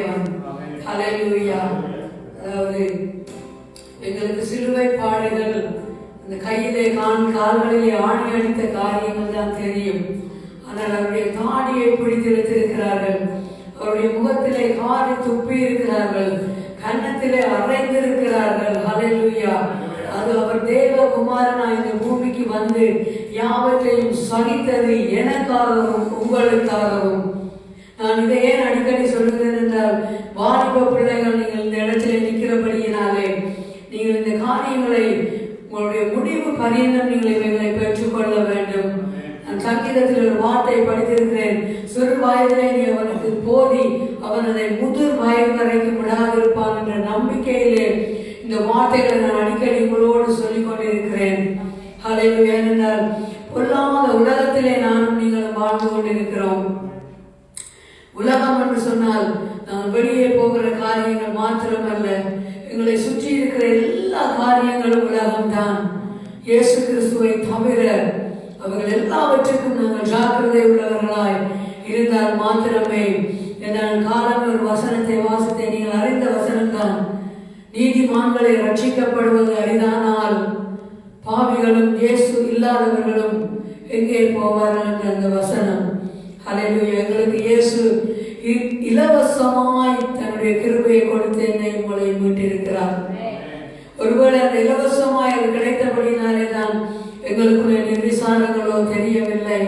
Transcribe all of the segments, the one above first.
தேவன். ஹல்லேலூயா. அதாவது எங்களுக்கு சிலுவை பாடுகள், அந்த கையிலே கால்களிலே ஆணி அடித்த காரியங்கள் தான் தெரியும். ஆனால் அவருடைய தாடியை பிடித்திருக்கிறார்கள், அவருடைய முகத்திலே காரி துப்பி இருக்கிறார்கள், கன்னத்திலே அறைந்திருக்கிறார்கள். ஹல்லேலூயா. அது அவர் தேவகுமாரனாய் இந்த பூமிக்கு வந்து யாவற்றையும் சகித்தது எனக்காகவும் உங்களுக்காகவும். நான் இதை ஏன் அடிக்கடி சொல்லுகிறேன் என்றால், வாலிப பிள்ளைகள் நீங்கள் இந்த இடத்திலே நிற்கிறபடியினாலே நீங்கள் இந்த காரியங்களை உங்களுடைய முடிவு பரியந்தம் நீங்கள் இவைகளை பெற்றுக்கொள்ள வேண்டும். நான் சங்கீதத்தில் ஒரு வார்த்தை படித்திருக்கிறேன், சிறு வயதிலே நீ அவனுக்கு போதி அவன் அதை முதிர் வயது வரைக்கும் விடாதிருப்பான் என்ற நம்பிக்கையிலே இந்த வார்த்தைகளை நான் அடிக்கடி உங்களோடு சொல்லிக் கொண்டிருக்கிறேன். ஹல்லேலூயா. ஏனென்றால் பொல்லாத உலகத்திலே நானும் நீங்களும் வாழ்ந்து கொண்டிருக்கிறோம். உலகம் என்று சொன்னால் நாங்கள் வெளியே போகிற காரியங்கள் மாத்திரமல்ல, எங்களை சுற்றி இருக்கிற எல்லா காரியங்களும் உலகம்தான். இயேசு கிறிஸ்துவை தவிர அவர்கள் எல்லாவற்றுக்கும் நாங்கள் ஜாக்கிரதை உள்ளவர்களாய் இருந்தால் மாத்திரமே. என்னால் காலம் ஒரு வசனத்தை வாசித்தை நீங்கள் அறிந்த வசனம்தான், நீதிமான்களை ரட்சிக்கப்படுவது அரிதானால் பாவிகளும் இயேசு இல்லாதவர்களும் எங்கே போவார்கள் என்ற அந்த வசனம். ஹல்லேலூயா. எங்களுக்கு இயேசு இலவசமாய் தன்னுடைய கிருபையை கொடுத்து என்னை உங்களை மீட்டிருக்கிறார். ஒருவேளை அந்த இலவசமாய் அது கிடைத்தபடினாலே தான் எங்களுக்குள்ள நிர்விசாரங்களோ தெரியவில்லை.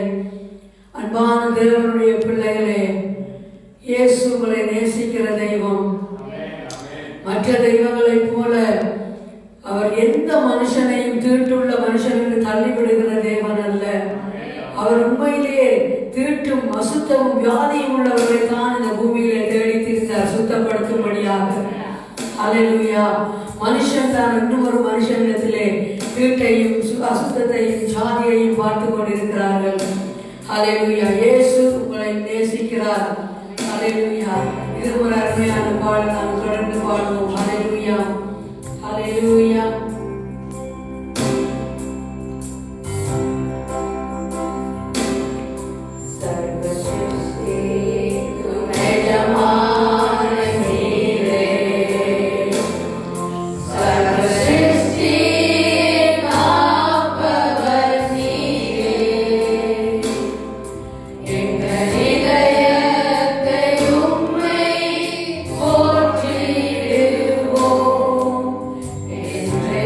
அன்பான தேவனுடைய பிள்ளைகளே, இயேசு உங்களை நேசிக்கிற தெய்வம். மற்ற தெய்வங்களைப் போல அவர் எந்த மனுஷனையும் தீட்டுள்ள மனுஷன் என்று தள்ளிவிடுகிற தேவன் அல்ல. அவர் உண்மையிலேயே தீட்டும் அசுத்தமும் வியாதியும் உள்ளவர்களை தான் இந்த பூமியிலே தேடி தீர்த்தார் சுத்தப்படுத்தும்படியாக. ஹல்லேலூயா. மனுஷன் தான் இன்னும் ஒரு மனுஷனிடத்திலே தீட்டையும் அசுத்தத்தையும் ஜாதியையும் பார்த்து கொண்டிருக்கிறார்கள். ஹல்லேலூயா. இயேசு உங்களை நேசிக்கிறார். ஹல்லேலூயா. இது ஒரு அருமையான பாடல், நாம் தொடர்ந்து பாடுவோம். ஹல்லேலூயா. ஹல்லேலூயா. Amen.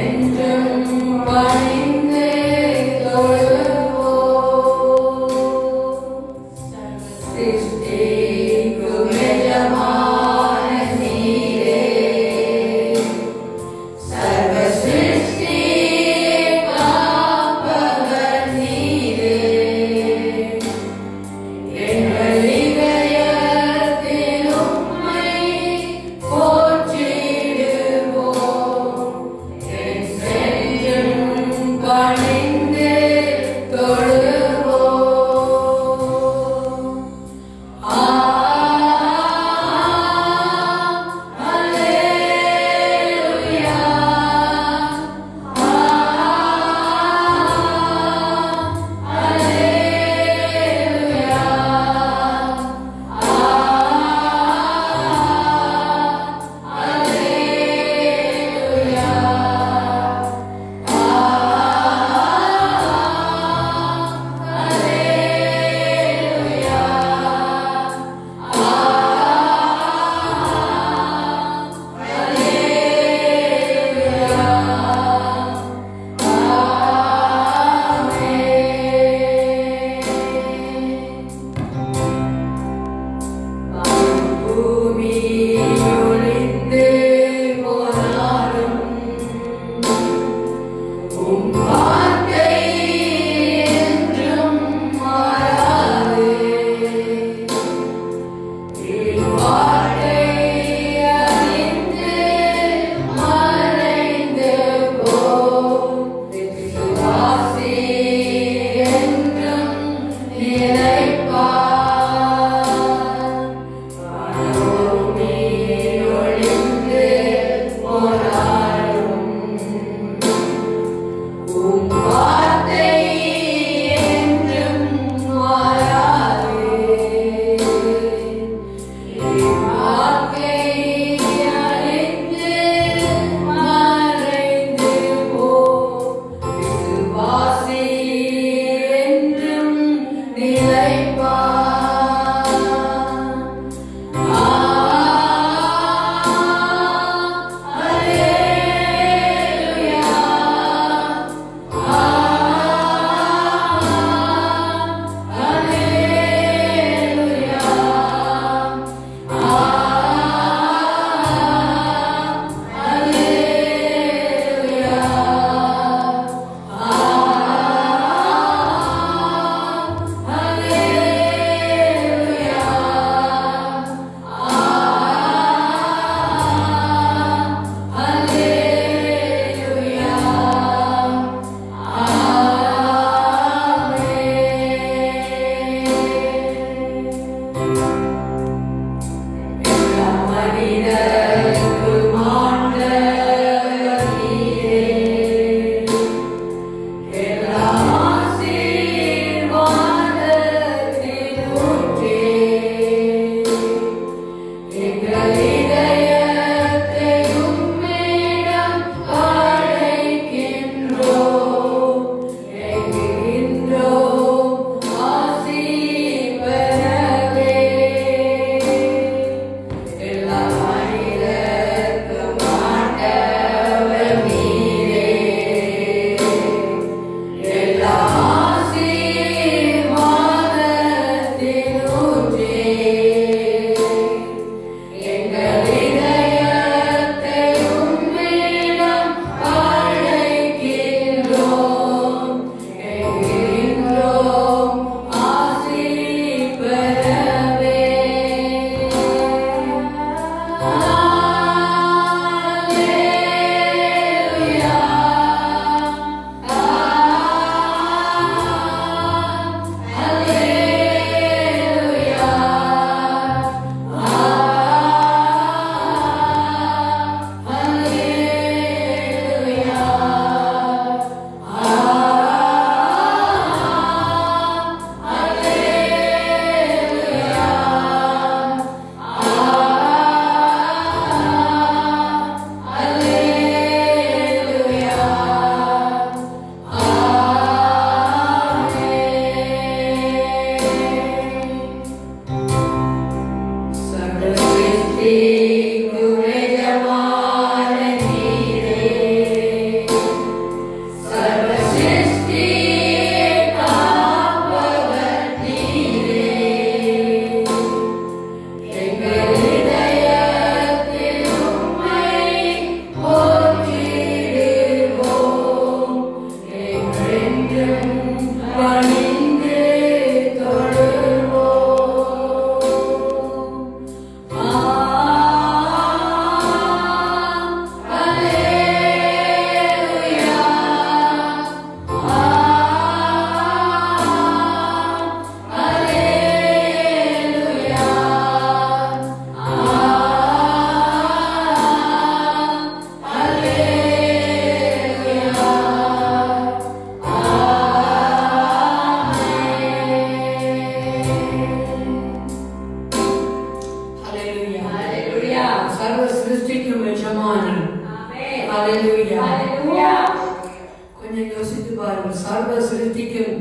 கொஞ்சம் யோசித்து பாருங்கள். சர்வ சிருஷ்டிக்கும்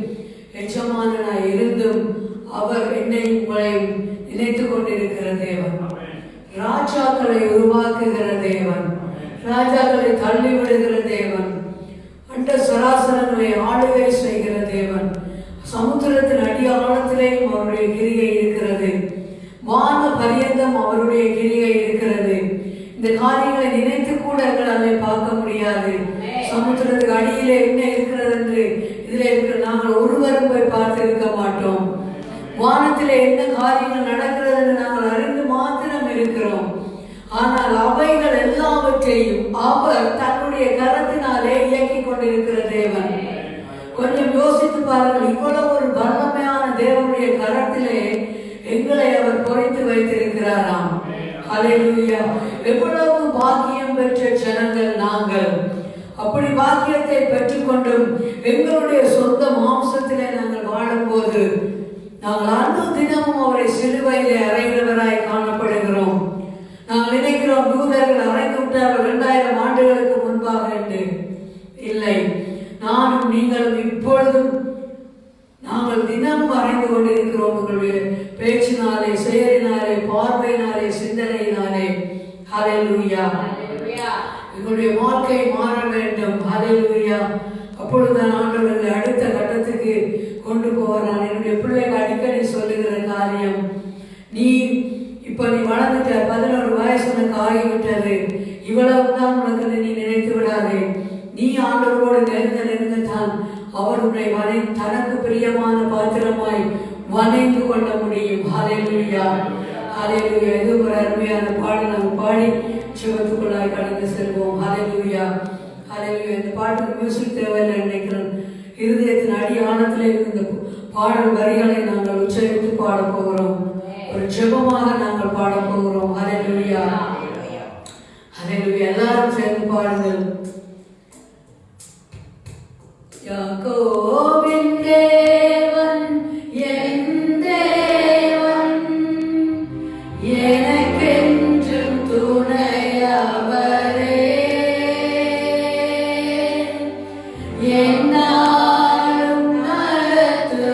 எஜமானனாய் இருந்தும் அவர் என்னை உங்களை நினைத்துக் கொண்டிருக்கிற தேவன். ராஜாக்களை உருவாக்குகிற தேவன், ராஜாக்களை தள்ளி விடுகிற தேவன், அண்ட சராசரங்களை ஆளுகை செய்கிற தேவன். சமுத்திரத்தின் அடி ஆழத்திலேயும் அவருடைய கிரியை இருக்கிறது. வான பரியந்தம் அவருடைய கிரியை இருக்கிறது. இந்த காரியங்களை நினைத்து கூட எங்களால் பார்க்க முடியாது. சமுத்திரத்துக்கு அடியிலே என்ன இருக்கிறது என்று இதில் இருக்கிற நாங்கள் ஒருவரும் போய் பார்த்து இருக்க மாட்டோம். வானத்திலே என்ன காரியங்கள் நடக்கிறது என்று நாங்கள் அறிந்து மாத்திரம் இருக்கிறோம். ஆனால் அவைகள் எல்லாவற்றையும் அவர் தன்னுடைய கரத்தினாலே இயக்கி கொண்டிருக்கிற தேவன். கொஞ்சம் யோசித்து பாருங்கள். இவ்வளவு ஒரு வல்லமையான தேவனுடைய கரத்திலே எங்களை அவர் பொறித்து வைத்திருக்கிறாராம். ஹல்லேலூயா! எவ்வளவு பாக்கியம் பெற்ற ஜனங்கள் நாங்கள். அப்படி பாக்கியத்தை பெற்றுக்கொண்டும் எங்களுடைய சொந்த மாம்சத்திலே நாங்கள் வாழும்போது நாங்கள் அன்று தினமும் அவரை சிலுவையிலே அறைகிறவராய் காணப்படுகிறோம். நாங்கள் நினைக்கிறோம் தூதர்கள் அறைந்து விட்டார்கள் 2000 ஆண்டுகளுக்கு முன்பாக என்று. இல்லை, நானும் நீங்களும் இப்பொழுதும் நாங்கள் தினமும் அறைந்து கொண்டிருக்கிறோம். உங்களுடைய பேச்சினாலே, செயலினாலே, பார்வையினாலே, சிந்தனையினாலே. ஹல்லேலூயா! எங்களுடைய வாழ்க்கை மாற வேண்டும். ஹல்லேலூயா! அப்பொழுதுதான் ஆண்டவர்கள் அடுத்த கட்டத்துக்கு கொண்டு போகிறான். என்னுடைய பிள்ளைகள் அடிக்கடி சொல்லுகிற காரியம், நீ வளர்ந்துட்ட, 11 வயசு உனக்கு ஆகிவிட்டது, இவ்வளவுதான் உனக்கு நீ நினைத்து விடாதே. நீ ஆண்டவரோடு நெருங்கத்தான் அவர் உன்னை தனக்கு பிரியமான பாத்திரமாய் வணைந்து கொள்ள முடியும். ஹல்லேலூயா! ஹல்லேலூயா! இது ஒரு அருமையான பாடு. நாங்கள் பாடி சிவத்துக்குள்ளாய் கடந்து செல்வோம். ஹல்லேலூயா! ஹல்லேலூயா! இந்த பாட்டுக்கு மியூசிக் தேவையில்லை நினைக்கிறேன். இருதயத்தின் அடி ஆழத்திலே இருந்த பாடல் வரிகளை நாங்கள் உச்சரித்து பாடப் போகிறோம். ஒரு ஜெபமாக நாங்கள் பாடப் போகிறோம். ஹல்லேலூயா! எல்லாரும் சேர்ந்து பாடுங்கள். யாக்கோபின் தேவன் என் தேவன், எனக்கென்றும் துணையவரே, என்னாலும் நடத்துவாரே.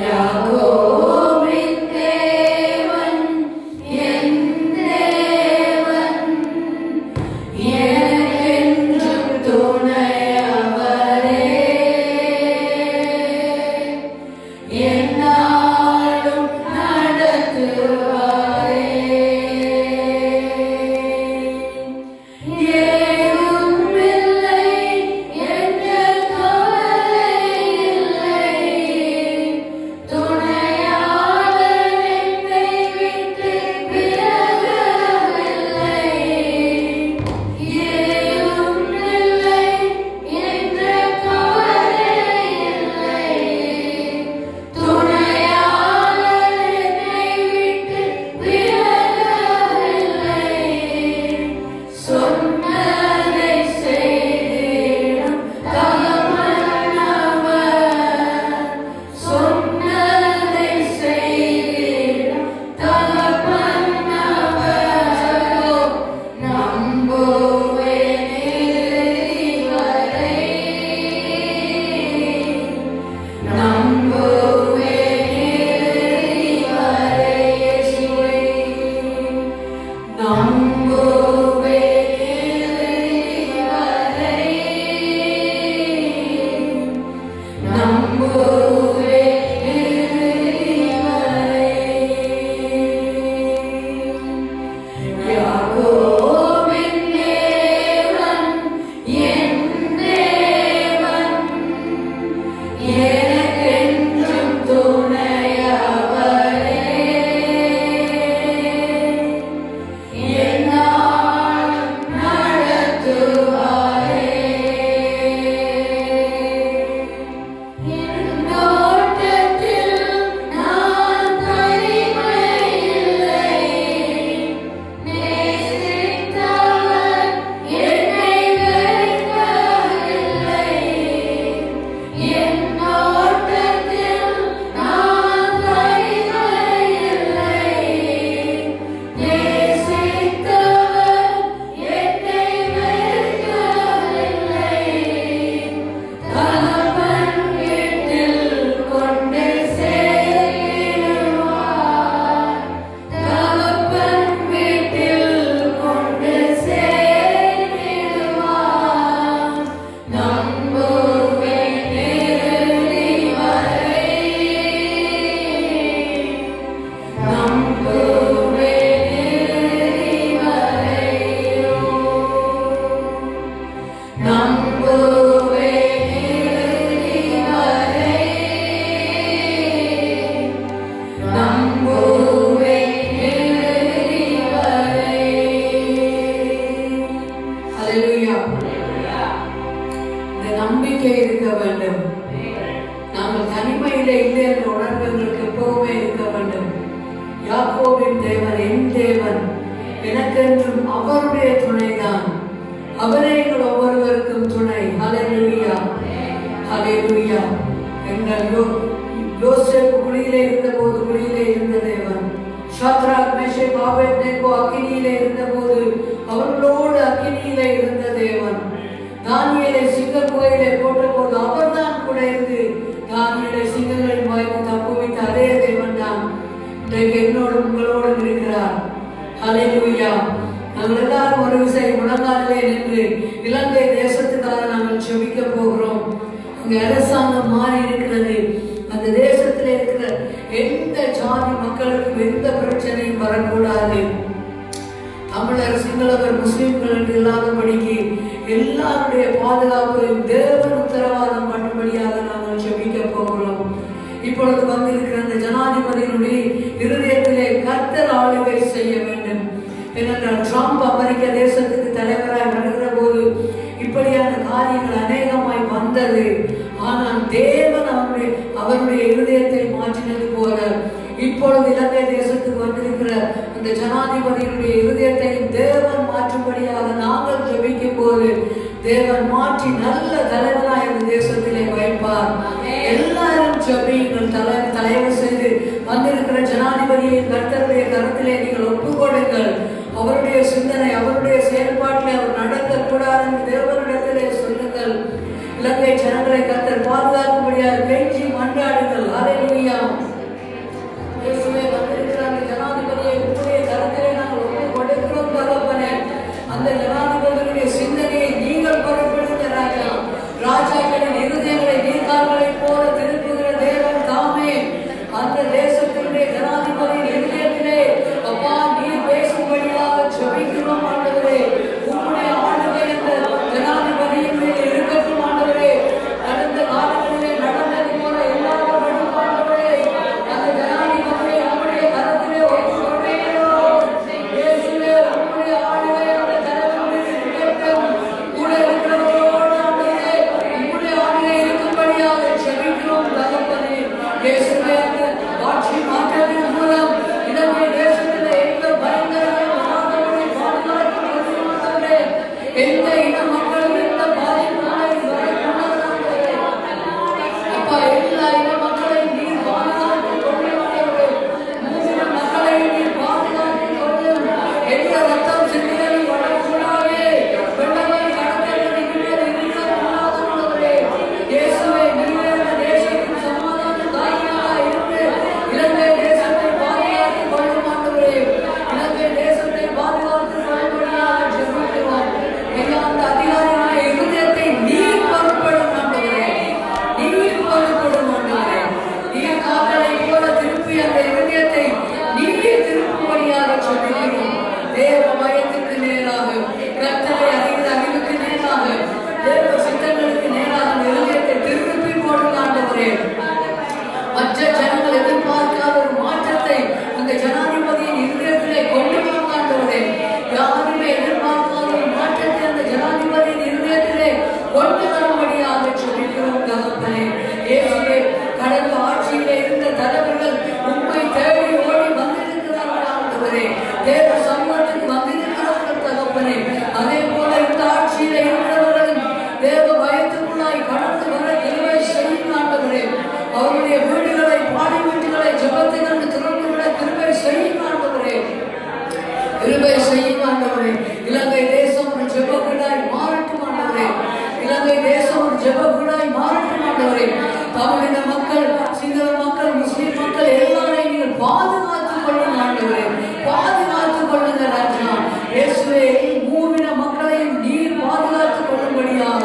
யாக்கோபின் தேவன் என் தேவன், எனக்கென்றும் துணையவரே, என்னாலும் நடத்துவாரே. ஏதுமில்லை என்ற கவலை இல்லை, துணையாளர் என்னை விட்டு விலகவில்லை. ஏதுமில்லை என்ற கவலை இல்லை, துணையாளர் என்னை விட்டு விலகவில்லை. சொன்னதை செய்திடும் தகப்பனவர், சொன்னதை செய்திடும் தகப்பனவர். நம்புவேன் இறுதி வரை, நம்புவேன் இறுதி வரை. இயேசுவே, நம்புவேன் இறுதி வரை, நம்புவேன் இறுதி வரை. யாக்கோபின் தேவன் என் தேவன், எனக்கென்றும் துணையவரே, என்னாலும் நடத்துவாரே. என் தோட்டத்தில் நான் தனிமையில்லை, நேசித்தவர் என்னை வெறுக்கவில்லை. என் தோட்டத்தில் நான் தனிமையில்லை, நேசித்தவர் என்னை வெறுக்கவில்லை. தகப்பன் வீட்டில் கொண்டு சேர்த்திடுவார், தகப்பன் வீட்டில் கொண்டு சேர்த்திடுவார். நம்புவேன் இறுதி வரை, நம்புவேன் இறுதி வரை, நம்புவேன் இறுதி வரை, நம்புவேன் இறுதி வரை. ஹல்லேலூயா. இந்த நம்பிக்கை இருக்க வேண்டும். நாங்கள் தனிமையில இல்லை என்ற உணர்வு எங்களுக்கு எப்பவுமே இருக்க வேண்டும். யாக்கோபின் தேவன் என் தேவன், எனக்கென்றும் அவருடைய துணைதான். அவரே எங்கள் ஒவ்வொருவருக்கும் துணை. ஹல்லேலூயா, ஹல்லேலூயா. எங்கள் யோசேப்பு குழியிலே இருந்தபோது குழியிலே இருந்த தேவன், ஷத்ராக் மேஷக் ஆபேத்நேகோ அக்கினியிலே இருந்தபோது அவர்களோடு அக்கினியிலே இருந்த தேவன், தானியேலை சிங்கக்குகையிலே போட்டபோது அவர்தான் கூட இருந்து தானியேலை சிங்கங்களின் வாய்க்கு தப்புவித்த அதே தேவன் தான் இன்றைக்கு என்னோடும் உங்களோடும் இருக்கிறார். ஹல்லேலூயா. நாங்கள் எல்லாரும் ஒரு விசை முழங்காலிலே நின்று இலங்கை தேசத்துக்காக நாங்கள் ஜெபிக்க போகிறோம். இங்கே அரசாங்கம் மாறி இருக்கிறது. அந்த தேசத்தில் இருக்கிற எந்த ஜாதி மக்களுக்கும் எந்த பிரச்சனையும் வரக்கூடாது. தமிழர், சிங்களவர், முஸ்லிம்கள் என்று இல்லாதபடிக்கு எல்லாருடைய பாதுகாப்பையும் தேவன் உத்தரவாதம் பண்ணும்படியாக நாங்கள் ஜெபிக்க போகிறோம். இப்பொழுது வந்திருக்கிற அந்த ஜனாதிபதியினுடைய இருதயத்திலே கர்த்தர் ஆளுகை செய்ய வேண்டும். ஏனென்றால் ட்ரம்ப் அமெரிக்க தேசத்துக்கு தலைவராக வருகிற போது இப்படியான காரியங்கள் அநேகமாய் வந்தது. ஆனால் தேவன் அவருடைய இருதயத்தை மாற்றினது போல இப்பொழுது இலங்கை தேசத்துக்கு வந்திருக்கிற அந்த ஜனாதிபதியுடைய இருதயத்தையும் தேவன் மாற்றும்படியாக நாங்கள் ஜெபிக்கும் போது தேவன் மாற்றி நல்ல தலைவராக இந்த தேசத்திலே வைப்பார். எல்லாரும் ஜெபியுங்கள். தயவு செய்து வந்திருக்கிற ஜனாதிபதியை கர்த்தருடைய கரத்திலே நீங்கள் ஒப்புக்கொடுங்கள். அவருடைய சிந்தனை, அவருடைய செயல்பாட்டில் அவர் நடக்கக்கூடாது என்று தேவனிடத்திலே சொல்லுங்கள். இலங்கை ஜனங்களை கர்த்தர் பாதுகாக்கும்படியாக கெஞ்சி மன்றாடுங்கள். ஹல்லேலூயா. இயேசுவே, வந்திருக்கிற அந்த ஜனாதிபதியை உங்களுடைய கரத்திலே நாங்கள் ஒப்புக்கொடுக்கிறோம் தகப்பனே. அந்த ஜனாதிபதியுடைய சிந்தனையை நீங்கள் பொறுப்படுத்த ராஜா. ராஜாக்களின் இருதயங்களை நீர்கால்களை போல திருப்புகிற தேவன் தாமே அந்த தேசத்தினுடைய ஜனாதிபதியின் இருதயத்திலே அப்பா நீர் பேசும்படியாக ஜெபிக்கிறோம் ஆண்டவரே. உம்முடைய ஆளுகை அந்த ஜனாதிபதியின் மேல் இருக்கட்டும் ஆண்டவரே. கடந்த காலங்களிலே நடந்தது போல எல்லாரும் ஆண்டவரே அந்த ஜனாதிபதியை உம்முடைய கரத்திலே ஒப்புக்கொடுக்கிறோம். இயேசுவே, உம்முடைய ஆளுகை அந்த ஜனங்களுக்கு இருக்கட்டும். கூட இருக்கிறவர்களோடு ஆண்டவரே உம்முடைய ஆளுகை இருக்கும்படியாக ஜெபிக்கிறோம் தகப்பனே. இயேசுவே, ஆட்சி மாற்றத்தின் மூலம் இலங்கை தேசத்தில் எந்த பயங்கரமான பாதுகாப்பு எந்த இன மக்களும் எந்த பாதிப்புகளையும் வரக்கூடாது. அப்பா, எல்லா இன மக்களையும் நீர் பாதுகாத்துக் கொள்ளும். மூன்று மக்களையும் நீர் பாதுகாத்துக் கொள்ளும். எந்த ரத்தம் சிந்துதலும் வரக்கூடாது. வெள்ளவை கடற்கரை இருக்கக்கூடாது. இயேசுவே, நீரே அந்த தேசத்தின் சமாதான காரணமாக இருந்து இலங்கை தேசத்தை பாதுகாத்துக் கொள்ளும் ஆண்டவரே. இலங்கை தேசத்தை பாதுகாத்துக் கொள்ளும்படியாக ஜெபிக்கிறோம். அந்த அதிகாரியான இருதயத்தை நீர் பொறுப்படும் ஆண்டவரே. நீர் பொறுப்படும் ஆண்டவரே. நீர் காதலை போல திருப்பி அந்த இருதயத்தை நீர் திருப்பும்படியாக ஜெபிக்கிறோம். தேவ பயத்துக்கு நேராக, கர்த்தரை அறிகிற அறிவுக்கு நேராக, தேவ சித்தங்களுக்கு நேராக அந்த இருதயத்தை திருப்பி போடும் ஆண்டவரே. மற்ற ஜனங்கள் எதிர்பார்க்காத ஒரு மாற்றத்தை அந்த ஜனாதிபதியின் இருதயத்திலே கொண்டு வந்தாண்டவரே. யாருமே எதிர்பார்க்காத ஒரு மாற்றத்தை அந்த ஜனாதிபதியின் இருதயத்திலே கொண்டு வரும்படியாக ஜெபிக்கிறோம் தகப்பனே. இயேசுவே, கடந்த ஆட்சியிலே இருந்த தலைவர்கள் உம்மை தேடி ஓடி வந்திருக்கிறார்கள் ஆண்டவரே. தேவ சமூகத்துக்கு வந்திருக்கிறார்கள் தகப்பனே. அதே போல இந்த ஆட்சியிலே இருக்கிறவர்களும் தேவ பயத்துக்குள்ளாய் கடந்து வர கிருபை செய்யும் ஆண்டவரே. அவருடைய வீடுகளை, பாடி வீடுகளை ஜெபத்திற்கு திறந்து விட கிருபை செய்யும் ஆண்டவரே. கிருபை செய்யும் ஆண்டவரே. இலங்கை தேசம் ஒரு ஜெப வீடாய் மாறட்டும் ஆண்டவரே. இலங்கை தேசம் ஒரு ஜெப வீடாய் மாறட்டும் ஆண்டவரே. தமிழின மக்கள், சிங்கள மக்கள், முஸ்லிம் மக்கள் எல்லாரையும் நீங்கள் பாதுகாத்துக் கொள்ளுங்க ஆண்டவரே. பாதுகாத்துக் கொள்ளுங்க ராஜா. இயேசுவே, மூவின மக்களையும் நீர் பாதுகாத்துக் கொள்ளும்படியாக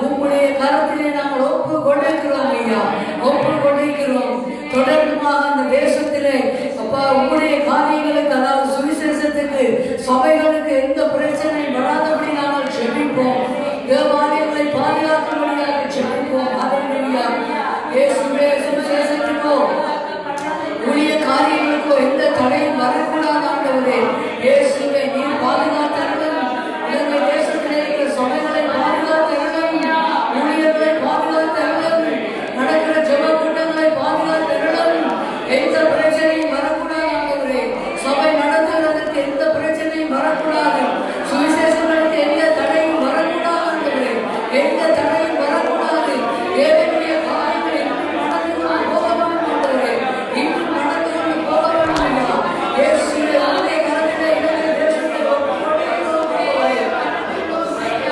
உம்முடைய கரத்திலே நாங்கள் ஒப்பு கொடுக்கிறோம் ஐயா. ஒப்பு கொடுக்கிறோம். தொடர்ந்துமாக அந்த தேசத்திலே அப்பா உம்முடைய காரியங்களுக்கு, அதாவது சுவிசேஷத்துக்கு, சபைகளுக்கு எந்த பிரச்சனை வராதபடி நாங்கள் ஜெபிப்போம். தேவாலயங்களை பாதுகாக்கும்படியாக ஜெபிப்போம். ஹல்லேலூயா. இயேசுவே, சுவிசேஷத்துக்கோ ஊழிய காரியங்களுக்கோ எந்த தடையும் வரக்கூடாது ஆண்டவரே. இயேசுவே, நீர் பாதுகாத்தருளும். இலங்கை தேசத்திலே இருக்கிற சபைகளை பாதுகாத்தருளும். ஊழியர்களை பாதுகாத்தருளும். நடக்கிற ஜெப கூட்டங்களை பாதுகாத்தருளும். எந்த பிரச்சனையும் வரக்கூடாது ஆண்டவரே. சபை நடத்துவதற்கு எந்த பிரச்சனையும் வரக்கூடாது. சுவிசேஷங்களுக்கு எந்த தடையும் வரக்கூடாது ஆண்டவரே. எந்த தடையும் வரக்கூடாது. தேவனுடைய காரியங்கள் இன்னும் நடந்து கொண்டு போக வேண்டும் ஆண்டவரே. இன்னும் நடந்து கொண்டு போக வேண்டும் ஐயா. இயேசுவே, உம்முடைய கரத்திலே இலங்கை தேசத்தை ஒப்புக்கொடுக்கிறோம் ஆண்டவரே.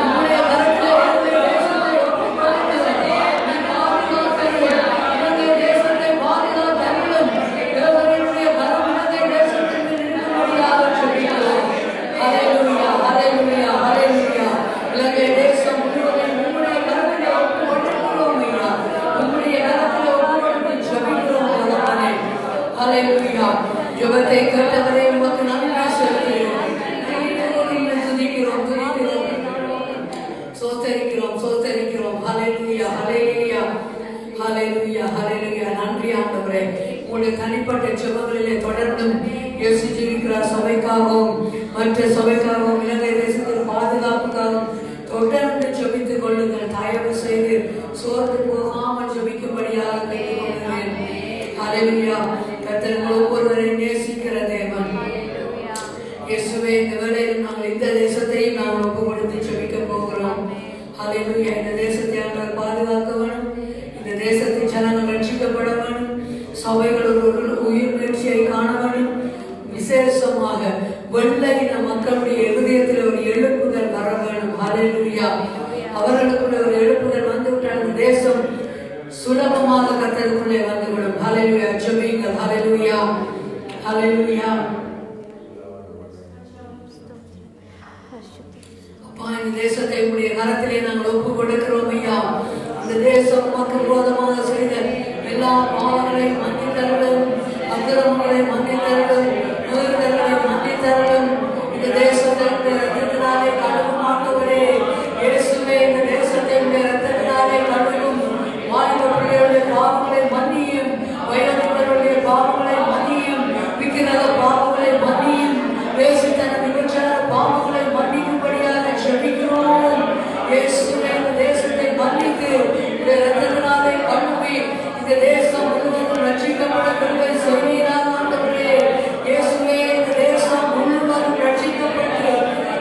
உம்முடைய கரத்திலே இலங்கை தேசத்தை ஒப்புக்கொடுக்கிறோம். நீ பாதுகாத்தருளும். இலங்கை தேசத்தை பாதுகாத்தருளும். தேவனுடைய கரம் இலங்கை தேசத்திற்கு இருக்கும்படியாக ஜெபிக்கிறோம். ஹல்லேலூயா, ஹல்லேலூயா, ஹல்லேலூயா. இலங்கை தேசம் முழுவதும் உம்முடைய கரத்திலே ஒப்புக்கொடுக்கிறோம் ஐயா. உம்முடைய கரத்திலே ஒப்புக்கொடுத்து ஜெபிக்கிறோம் தகப்பனே. ஹல்லேலூயா. ஜெபத்தை கேட்டவரே, உமக்கு நன்றி செலுத்துகிறோம். துதிக்கிறோம், துதிக்கிறோம், சோஸ்தரிக்கிறோம், சோஸ்தரிக்கிறோம். ஹல்லேலூயா, ஹல்லேலூயா, ஹல்லேலூயா, ஹல்லேலூயா. நன்றி ஆண்டவரே. உங்களுடைய தனிப்பட்ட ஜெபங்களிலே தொடர்ந்தும் யோசிச்சிருக்கிறார். சபைக்காகவும் மற்ற சபைக்காகவும் இலங்கை தேசத்தின் பாதுகாப்புக்காகவும் தொடர்ந்து ஜெபித்துக் கொள்ளுங்கள். தயவு செய்து சோர்ந்து போகாமல் ஜெபிக்கும்படியாக கேட்டுக்கொள்கிறேன். ஹல்லேலூயா. கர்த்தர் ஒவ்வொருவரையும் நாங்கள் ஒப்பு கொடுத்து செபிக்க போகிறோம். ஹல்லேலூயா. இந்த தேசத்தை நாங்கள் பாதுகாக்க வேணும். இந்த தேசத்தின் ஜனங்கள் ரட்சிக்கப்பட வேணும். சபைகள் ஒரு உயிர் முயற்சியை காண வேணும். விசேஷமாக வெள்ளையின மக்களுடைய இருதயத்தில் ஒரு எழுப்புதல் வர வேணும். ஹல்லேலூயா. அவர்களுக்குள்ள ஒரு எழுப்புதல் வந்துவிட்டால் இந்த தேசம் சுலபமாக கர்த்தருக்குள்ளே வந்துவிடும். ஹல்லேலூயா. ஜெபியுங்கள். ஹல்லேலூயா. ஹல்லேலூயா. அப்பா, இந்த தேசத்தை உடைய கரத்திலே நாங்கள் ஒப்பு கொடுக்கிறோம் ஐயா. இந்த தேசம் மக்கள் விரோதமாக செய்த எல்லா பாவங்களையும் மன்னித்தருளும், அக்கிரமங்களை மன்னித்தருளும், மீறுதல்களை மன்னித்தருளும். இந்த தேசத்தை ரத்தத்தினாலே கழுவும் ஆண்டவரே. இயேசுவே, இந்த தேசத்தை ரத்தத்தினாலே கழுவும். வாலிப பிள்ளைகளுடைய பாவங்களை மன்னியும், வயோதிகருடைய பாவங்களை மன்னியும், விக்கிரக பாவங்களை மன்னியும், வேசித்தன விபச்சார பாவங்களை மன்னிக்கும்படியாக ஜெபிக்கிறோம். இயேசுவே, இந்த தேசத்தை மன்னித்து இந்த ரத்தத்தினாலே கழுவி இந்த தேசம் முழுவதும் ரட்சிக்கப்பட கிருபை செய்வீராக ஆண்டவரே. இயேசுவே, இந்த தேசம் முழுவதும் ரட்சிக்கப்பட்டு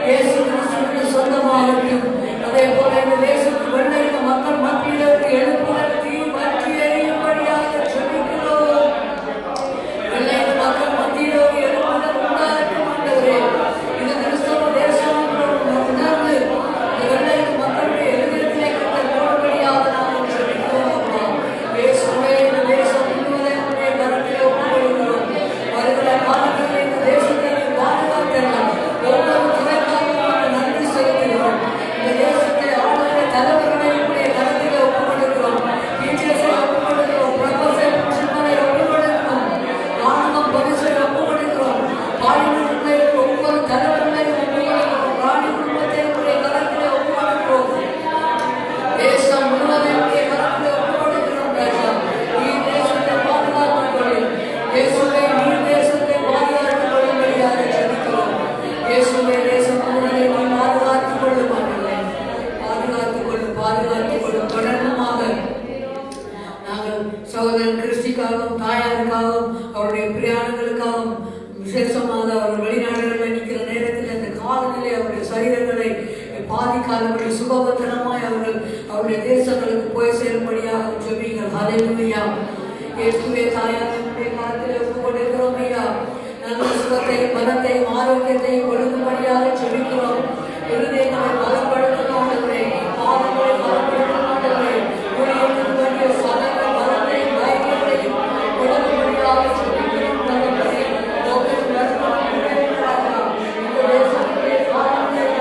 இயேசு கிறிஸ்துவுக்கு சொந்தமாகட்டும். அதே போல இந்த தேசத்தில் வெள்ளையின மக்கள் மத்தியில் எழுப்புதல் தீ பற்றி எறியும்படியாக ஜெபிக்கிறோம். வெள்ளையின மக்கள் மத்தியில் எழுப்புதல் உண்டாகட்டும் ஆண்டவரே. இது கிறிஸ்தவ தேசம் உணர்ந்து இந்த வெள்ளையின மக்களுடைய எதிர்த்திலே போடும்படியாக நாங்கள் ஜெபிக்கிறோம். அப்பா இயேசுவே, இந்த தேசம் முழுவதும் கரத்திலே ஒப்புக்கொள்கிறோம். வருகிற காலங்களில் இந்த தேசத்தை பாதுகாத்தெல்லாம் ஒவ்வொரு துறைக்காகவும் நன்றி செலுத்துகிறோம். இந்த தேசத்தை ஆளுகிற தலைவர்களை உடைய கரத்திலே ஒப்புக்கொடுக்கிறோம். டீச்சர்ஸை ஒப்புக்கொடுக்கிறோம். ப்ரொஃபஸர் பிரின்சிபலை ஒப்புக்கொடுக்கிறோம். ராணுவம் போலீஸை ஒப்புக்கொடுக்கிறோம். பாலிமன்றங்களை ஒவ்வொரு தலைவர்களையும் ஒப்புக்கொடுக்கிறோம். ராணி குடும்பத்தை உடைய கரத்திலே ஒப்புக்கொடுக்கிறோம். தேசம் முழுவதும் உடைய கரத்திலே ஒப்புக்கொடுக்கிறோம். ராஜா, நீ தேசத்தை பாதுகாத்துக் கொள்ளும். இயேசுவே, நீ தேசத்தை பாதுகாத்துக் கொள்ளும்படியாக ஜெபிக்கிறோம். இயேசுவே, தேசம் முழுவதும் நீ பாதுகாத்துக் கொள்ளும் ஆண்டவரே. பாதுகாத்துக் கொள்ளும், பாதுகாத்துக் கொள்ளும். தொடர்ந்துமாக நாங்கள் சகோதரன் கிறிஸ்டிக்காகவும் தாயாருக்காகவும் அவருடைய பிரயாணங்களுக்காகவும் விசேஷமாக அவர்கள் வெளிநாடுகளில் நிற்கிற நேரத்தில் அந்த காலநிலை அவருடைய சரீரங்களை பாதிக்காதவர்கள் சுகபத்திரமாய் அவருடைய தேசங்களுக்கு போய் சேரும்படியாக ஜெபிங்கள். ஹல்லேலூயா. இயேசுவே, தாயாருடைய கரத்திலே ஒப்புக்கொடுக்கிறோம் ஐயா. நல்ல சுகத்தையும் பலத்தையும் ஆரோக்கியத்தையும் கொடுக்கும்படியாக ஜெபிக்கிறோம். இருதயங்களை பலப்படுத்தணும் ஆண்டவரே. பாதங்களை பலப்படுத்தணும் ஆண்டவரே. ஊழியர்களுக்கு வேண்டிய சகல பலத்தையும் தைரியத்தையும் கொடுக்கும்படியாக ஜெபிக்கிறோம் ஆண்டவரே. ஒவ்வொரு நற்குணமும் நிறைவேறாதா இந்த தேசத்திலே காரணங்கள்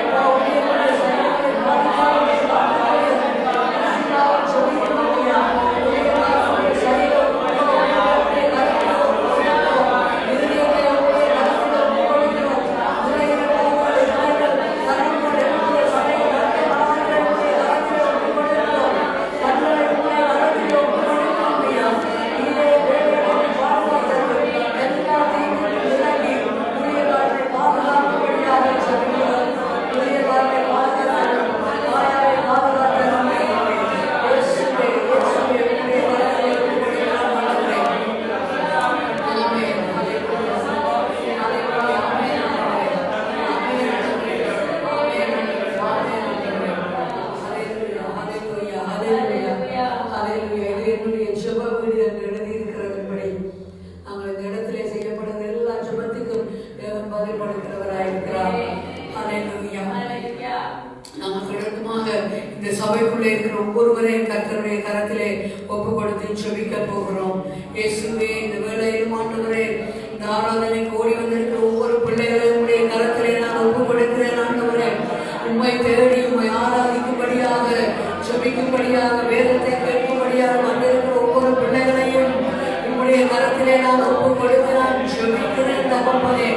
எல்லா ஊழியர்களுடைய சரீரங்களை பாதுகாத்து ஜெபிக்கிறோம் ஐயா. ஊழியர்களுடைய சரீரம் இந்த சபைக்குள்ளே இருக்கிற ஒவ்வொருவரையும் கர்த்தருடைய கரத்திலே ஒப்பு கொடுத்து ஜெபிக்க போகிறோம். இயேசுவே, இந்த வேளையிலும் ஆண்டவரே, இந்த ஆராதனைக்கு ஓடி வந்திருக்கிற ஒவ்வொரு பிள்ளைகளையும் உடைய கரத்திலே நான் ஒப்பு கொடுக்கிறேன் ஆண்டவரே. உம்மை தேடி உம்மை ஆராதிக்கும்படியாக ஜெபிக்கும்படியாக வேதத்தை கேட்கும்படியாக வந்திருக்கிற ஒவ்வொரு பிள்ளைகளையும் உம்முடைய கரத்திலே நான் ஒப்பு கொடுக்கிறேன் ஜெபிக்கிறேன் தகப்பனே.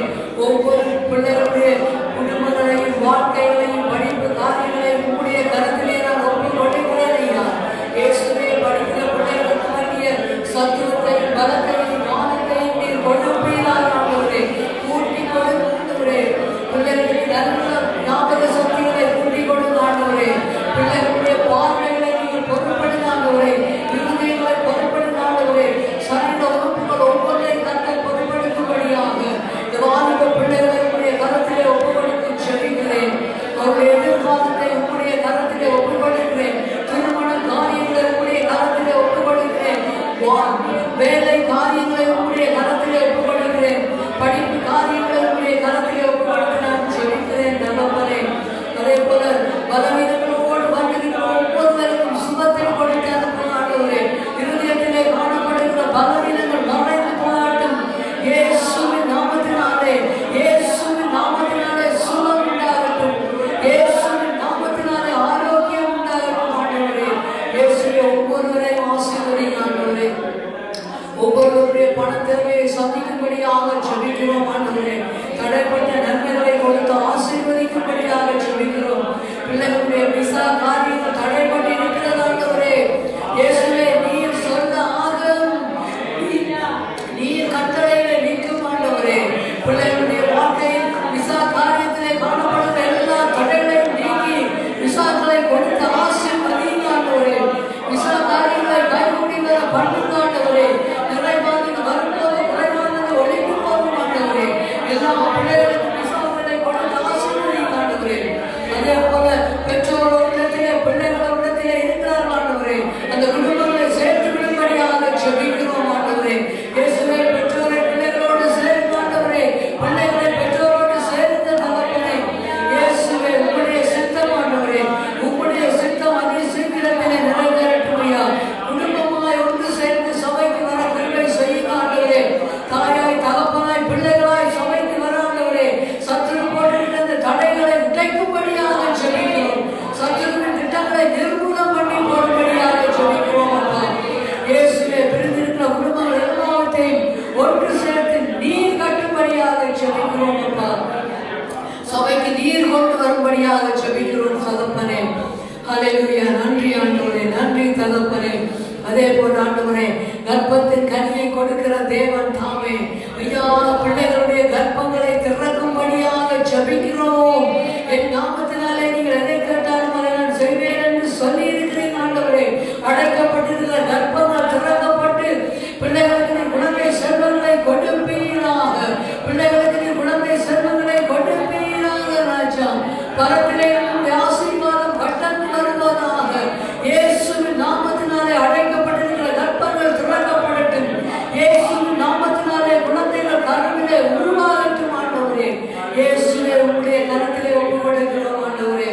ஒவ்வொரு பிள்ளைகளுடைய குடும்பங்களையும் வாழ்க்கைகளையும் படிப்பு காரியங்களையும் உம்முடைய கரத்திலே நான் ஒப்பு கொடுக்கிறேன் ஐயா. இயேசுவே, படிக்கிற பிள்ளைகளுக்கு வேண்டிய சத்துவத்தையும் பலத்தையும் ஞானத்தையும் நீர் கொடுப்பீராக ஆண்டவரே. கூட்டி கொடுக்கிறே பிள்ளைகளுக்கு நல்ல ஞாபக சக்திகளை கூட்டி கொடுங்க ஆண்டவரே. பிள்ளைகளுடைய பார்வைகளை நீங்கள் பொறுப்படுங்க ஆண்டவரே. இருதயங்களை பொறுப்படுங்க ஆண்டவரே. சரீர உறுப்புகள் ஒவ்வொன்றையும் கர்த்தர் பொறுப்படுத்தும்படியாக இந்த வாலிப பிள்ளைகளை எல்லா பிள்ளைகளுக்கும் விசாரங்களை கொடுத்து ஆசீர்வதிங்க ஆண்டவரே. அதே போல பெற்றோரிடத்திலே பிள்ளைகளிடத்திலே இருக்கிறார்கள் ஆண்டவரே. அந்த குடும்பங்களை சேர்த்து விடும்படியாக ஜெபிக்கிறோம் ஆண்டவரே. இயேசுவே, பெற்றோரை பிள்ளைகளோடு சேர்ந்து ஆண்டவரே, பிள்ளைகளை பெற்றோரோடு சேர்ந்த தகப்பனே, இயேசுவே உம்முடைய சித்தம் ஆண்டவரே, உம்முடைய சித்தம் அதி சீக்கிரத்திலே நிறைவேறட்டுமையா. குடும்பமாய் ஒன்று சேர்ந்து சபைக்கு வர கிருபை செய்யுங்க ஆண்டவரே. தாயாய் தகப்பனாய் பிள்ளைகளாய் சபைக்கு வர ஆண்டவரே, சத்துரு போட்டிருந்த தடைகளை உடைக்கும்படியாக ஜெபிக்கிறோம். சத்துருவின் திட்டங்களை நிர்மூலம் பண்ணி போடும்படியாக ஜெபிக்கிறோம் அப்பா. இயேசுவே, பிரிந்திருக்கிற குடும்பங்கள் எல்லாவற்றையும் ஒன்று சேர்த்து நீர் கட்டும்படியாக ஜெபிக்கிறோம் அப்பா. சபைக்கு நீர் கொண்டு வரும்படியாக ஜெபிக்கிறோம் தகப்பனே. ஹல்லேலூயா. நன்றி ஆண்டவரே, நன்றி தகப்பனே. அதே போல ஆண்டவரே, கர்ப்பத்தின் கனியை கொடுக்கிற தேவன் தாமே ஐயா, பிள்ளைகளுடைய கர்ப்பங்களை திறக்கும்படியாக ஜெபிக்கிறோம். என் நாமத்தினாலே நீங்கள் எதை கேட்டாலும் அதை நான் செய்வேன் என்று சொல்லி இருக்கிறீங்க ஆண்டவரே. அடைக்கப்பட்டிருக்கிற கர்ப்பங்கள் திறக்கப்பட்டு பிள்ளைகளுக்கு நீ குழந்தை செல்வங்களை கொடுப்பீராக. பிள்ளைகளுக்கு நீ குழந்தை செல்வங்களை கொடுப்பீராக ராஜா. பரத்திலே ஆசீர்வாதம் பட்டந்து வருவதாக. இயேசுவின் நாமத்தினாலே அடைக்கப்பட்டிருக்கிற கர்ப்பங்கள் திறக்கப்படட்டும். இயேசுவின் நாமத்தினாலே குழந்தைகள் கருவிலே உருவாகட்டும் ஆண்டவரே. இயேசுவே, உம்முடைய கரத்திலே ஒப்புக் கொடுக்கிறோம் ஆண்டவரே,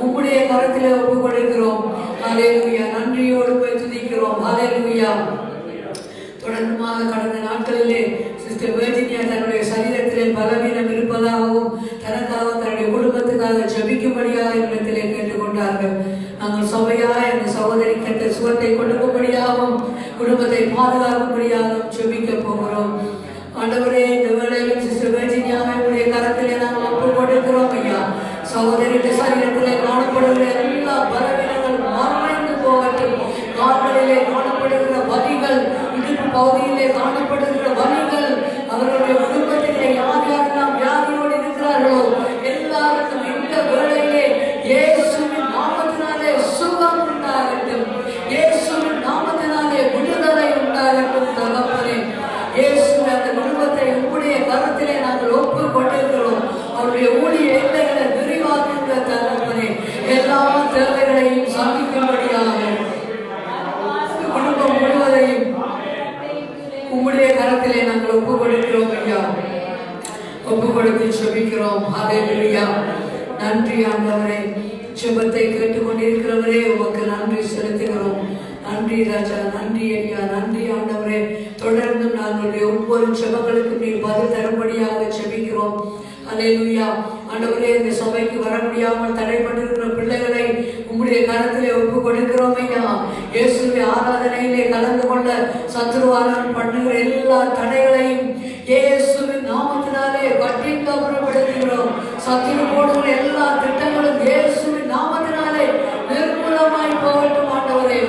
உம்முடைய கரத்திலே ஒப்புக் கொடுக்கிறோம். ஹல்லேலூயா. நன்றியோடு போய் துதிக்கிறோம். ஹல்லேலூயா. தொடர்ந்துமாக கடந்த நாட்களிலே சிஸ்டர் வெர்ஜினியா தன்னுடைய சரீரத்திலே பலவீனம் இருப்பதாகவும் தனக்காக தன்னுடைய குடும்பத்துக்காக ஜெபிக்கும்படியாக இடத்திலே கேட்டுக்கொண்டார்கள். நாங்கள் சபையாய் அந்த சகோதரிக்கு சுகத்தை கொடுக்கும்படியாகவும் குடும்பத்தை பாதுகாக்கும்படியாகவும் ஜெபிக்க போகிறோம். ஆண்டவரே, இந்த வேளையிலும் சிஸ்டர் வெர்ஜினியாவுடைய கரத்திலே நாங்கள் ஒப்புக் கொடுக்கிறோம் ஐயா. சகோதரிக்கு சரீரத்திலே காணப்படுகிற எல்லா பலவீனங்கள் மறைந்து போகட்டும். கால்களிலே காணப்படுகிற வலிகள், இடுப்பு பகுதியிலே காணப்படுகிற வலிகள், அவர்களுடைய குடும்பத்திலே யார் யாரெல்லாம் வியாதியோடு இருக்கிறார்களோ எல்லாருக்கும் இந்த வேளையிலே இயேசுவின் நாமத்தினாலே சுகம் உண்டாகட்டும். இயேசுவின் நாமத்தினாலே விடுதலை உண்டாகட்டும் தகப்பனே. இயேசுவின் அந்த குடும்பத்தை உம்முடைய கரத்திலே நாங்கள் ஒப்புக் கொண்டிருக்கிறோம். அவருடைய ஊழிய எல்லைகளை விரிவாக்குகிற தகப்பனே, எல்லா தேவைகளையும் சந்திக்கும்படியாக குடும்பம் முழுவதையும் உம்முடைய கரத்திலே நாங்கள் ஒப்புக் கொடுக்கிறோம் ஐயா. ஒப்புக் கொடுத்து ஜெபிக்கிறோம். ஹல்லேலூயா. நன்றி ஆண்டவரே. ஜெபத்தை கேட்டுக்கொண்டிருக்கிறவரே, உமக்கு நன்றி செலுத்துகிறோம். நன்றி ராஜா, நன்றி ஐயா, நன்றி ஆண்டவரே. தொடர்ந்து நாங்களுடைய ஒவ்வொரு ஜெபங்களுக்கும் நீர் பதில் தரும்படியாக ஜெபிக்கிறோம். ஹல்லேலூயா. ஆண்டவரே, இந்த சபைக்கு வர முடியாமல் தடைப்பட்டிருக்கிற பிள்ளைகளை உம்முடைய கரத்திலே ஒப்புக் கொடுக்கிறோம் ஐயா. இயேசுவை ஆராதனையிலே கலந்து கொள்ள சத்துருவாரன் பண்ணுகிற எல்லா தடைகளையும் இயேசுவின் நாமத்தினாலே கட்டிட்டு அப்புறப்படுத்துகிறோம். சத்துரு போடுகிற எல்லா திட்டங்களும் இயேசுவின் நாமத்தினாலே நிர்மூலமாய் போகட்டும் ஆண்டவரே.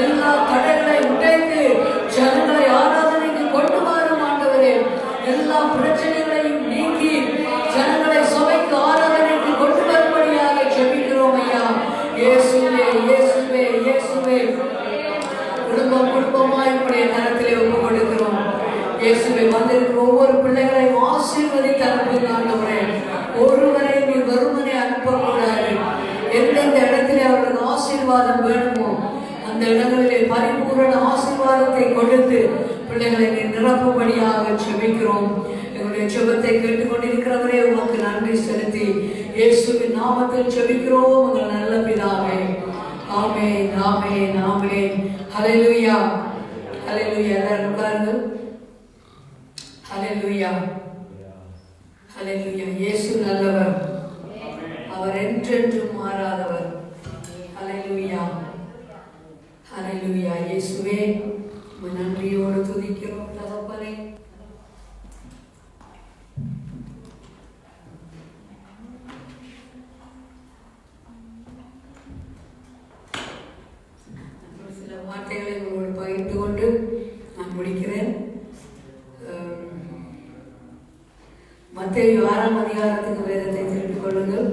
எல்லா தடைகளை உடைத்து ஜனங்களை ஆராதனைக்கு கொண்டு வரும் ஆண்டவரே. எல்லா பிரச்சனைகளையும் நீக்கி ஜனங்களை சபைக்கு ஆராதனைக்கு கொண்டு வரும்படியாக ஜெபிக்கிறோம் ஐயா. இயேசுவே, இயேசுவே, இயேசுவே, குடும்பம் குடும்பமாய் உடைய கரத்திலே ஒப்புக் கொடுக்கிறோம். இயேசுவே, வந்திருக்கிற ஒவ்வொரு பிள்ளைகளையும் ஆசீர்வதித்து அனுப்புங்க ஆண்டவரே. ஒருவரை நீ வருமனை அனுப்பக்கூடாது. எந்தெந்த இடத்திலே அவர்களுக்கு ஆசீர்வாதம் வேணுமோ அந்த இடங்களிலே பரிபூரண ஆசீர்வாதத்தை கொடுத்து பிள்ளைகளை நீ நிரப்பும்படியாக ஜெபிக்கிறோம். எங்களுடைய ஜெபத்தை கேட்டுக்கொண்டிருக்கிறவரே, உமக்கு நன்றி செலுத்தி இயேசுவின் நாமத்தில் ஜெபிக்கிறோம் உங்கள் நல்ல பிதாவே. ஆமென், ஆமென், ஆமென். ஹல்லேலூயா. ஹல்லேலூயா. எல்லாரும் உட்காருங்கள். ஹல்லேலூயா. ஹல்லேலூயா. இயேசு நல்லவர், அவர் என்றென்றும் மாறாதவர். ஹல்லேலூயா. ஹல்லேலூயா. இயேசுவே, நன்றியோடு துதிக்கிறோம் தகப்பனே. சில வார்த்தைகளை உங்களோடு பகிர்ந்து கொண்டு நான் முடிக்கிறேன். மத்தேயு 6ஆம் அதிகாரத்துக்கு வேதத்தை திருப்பிக் கொள்ளுங்கள்.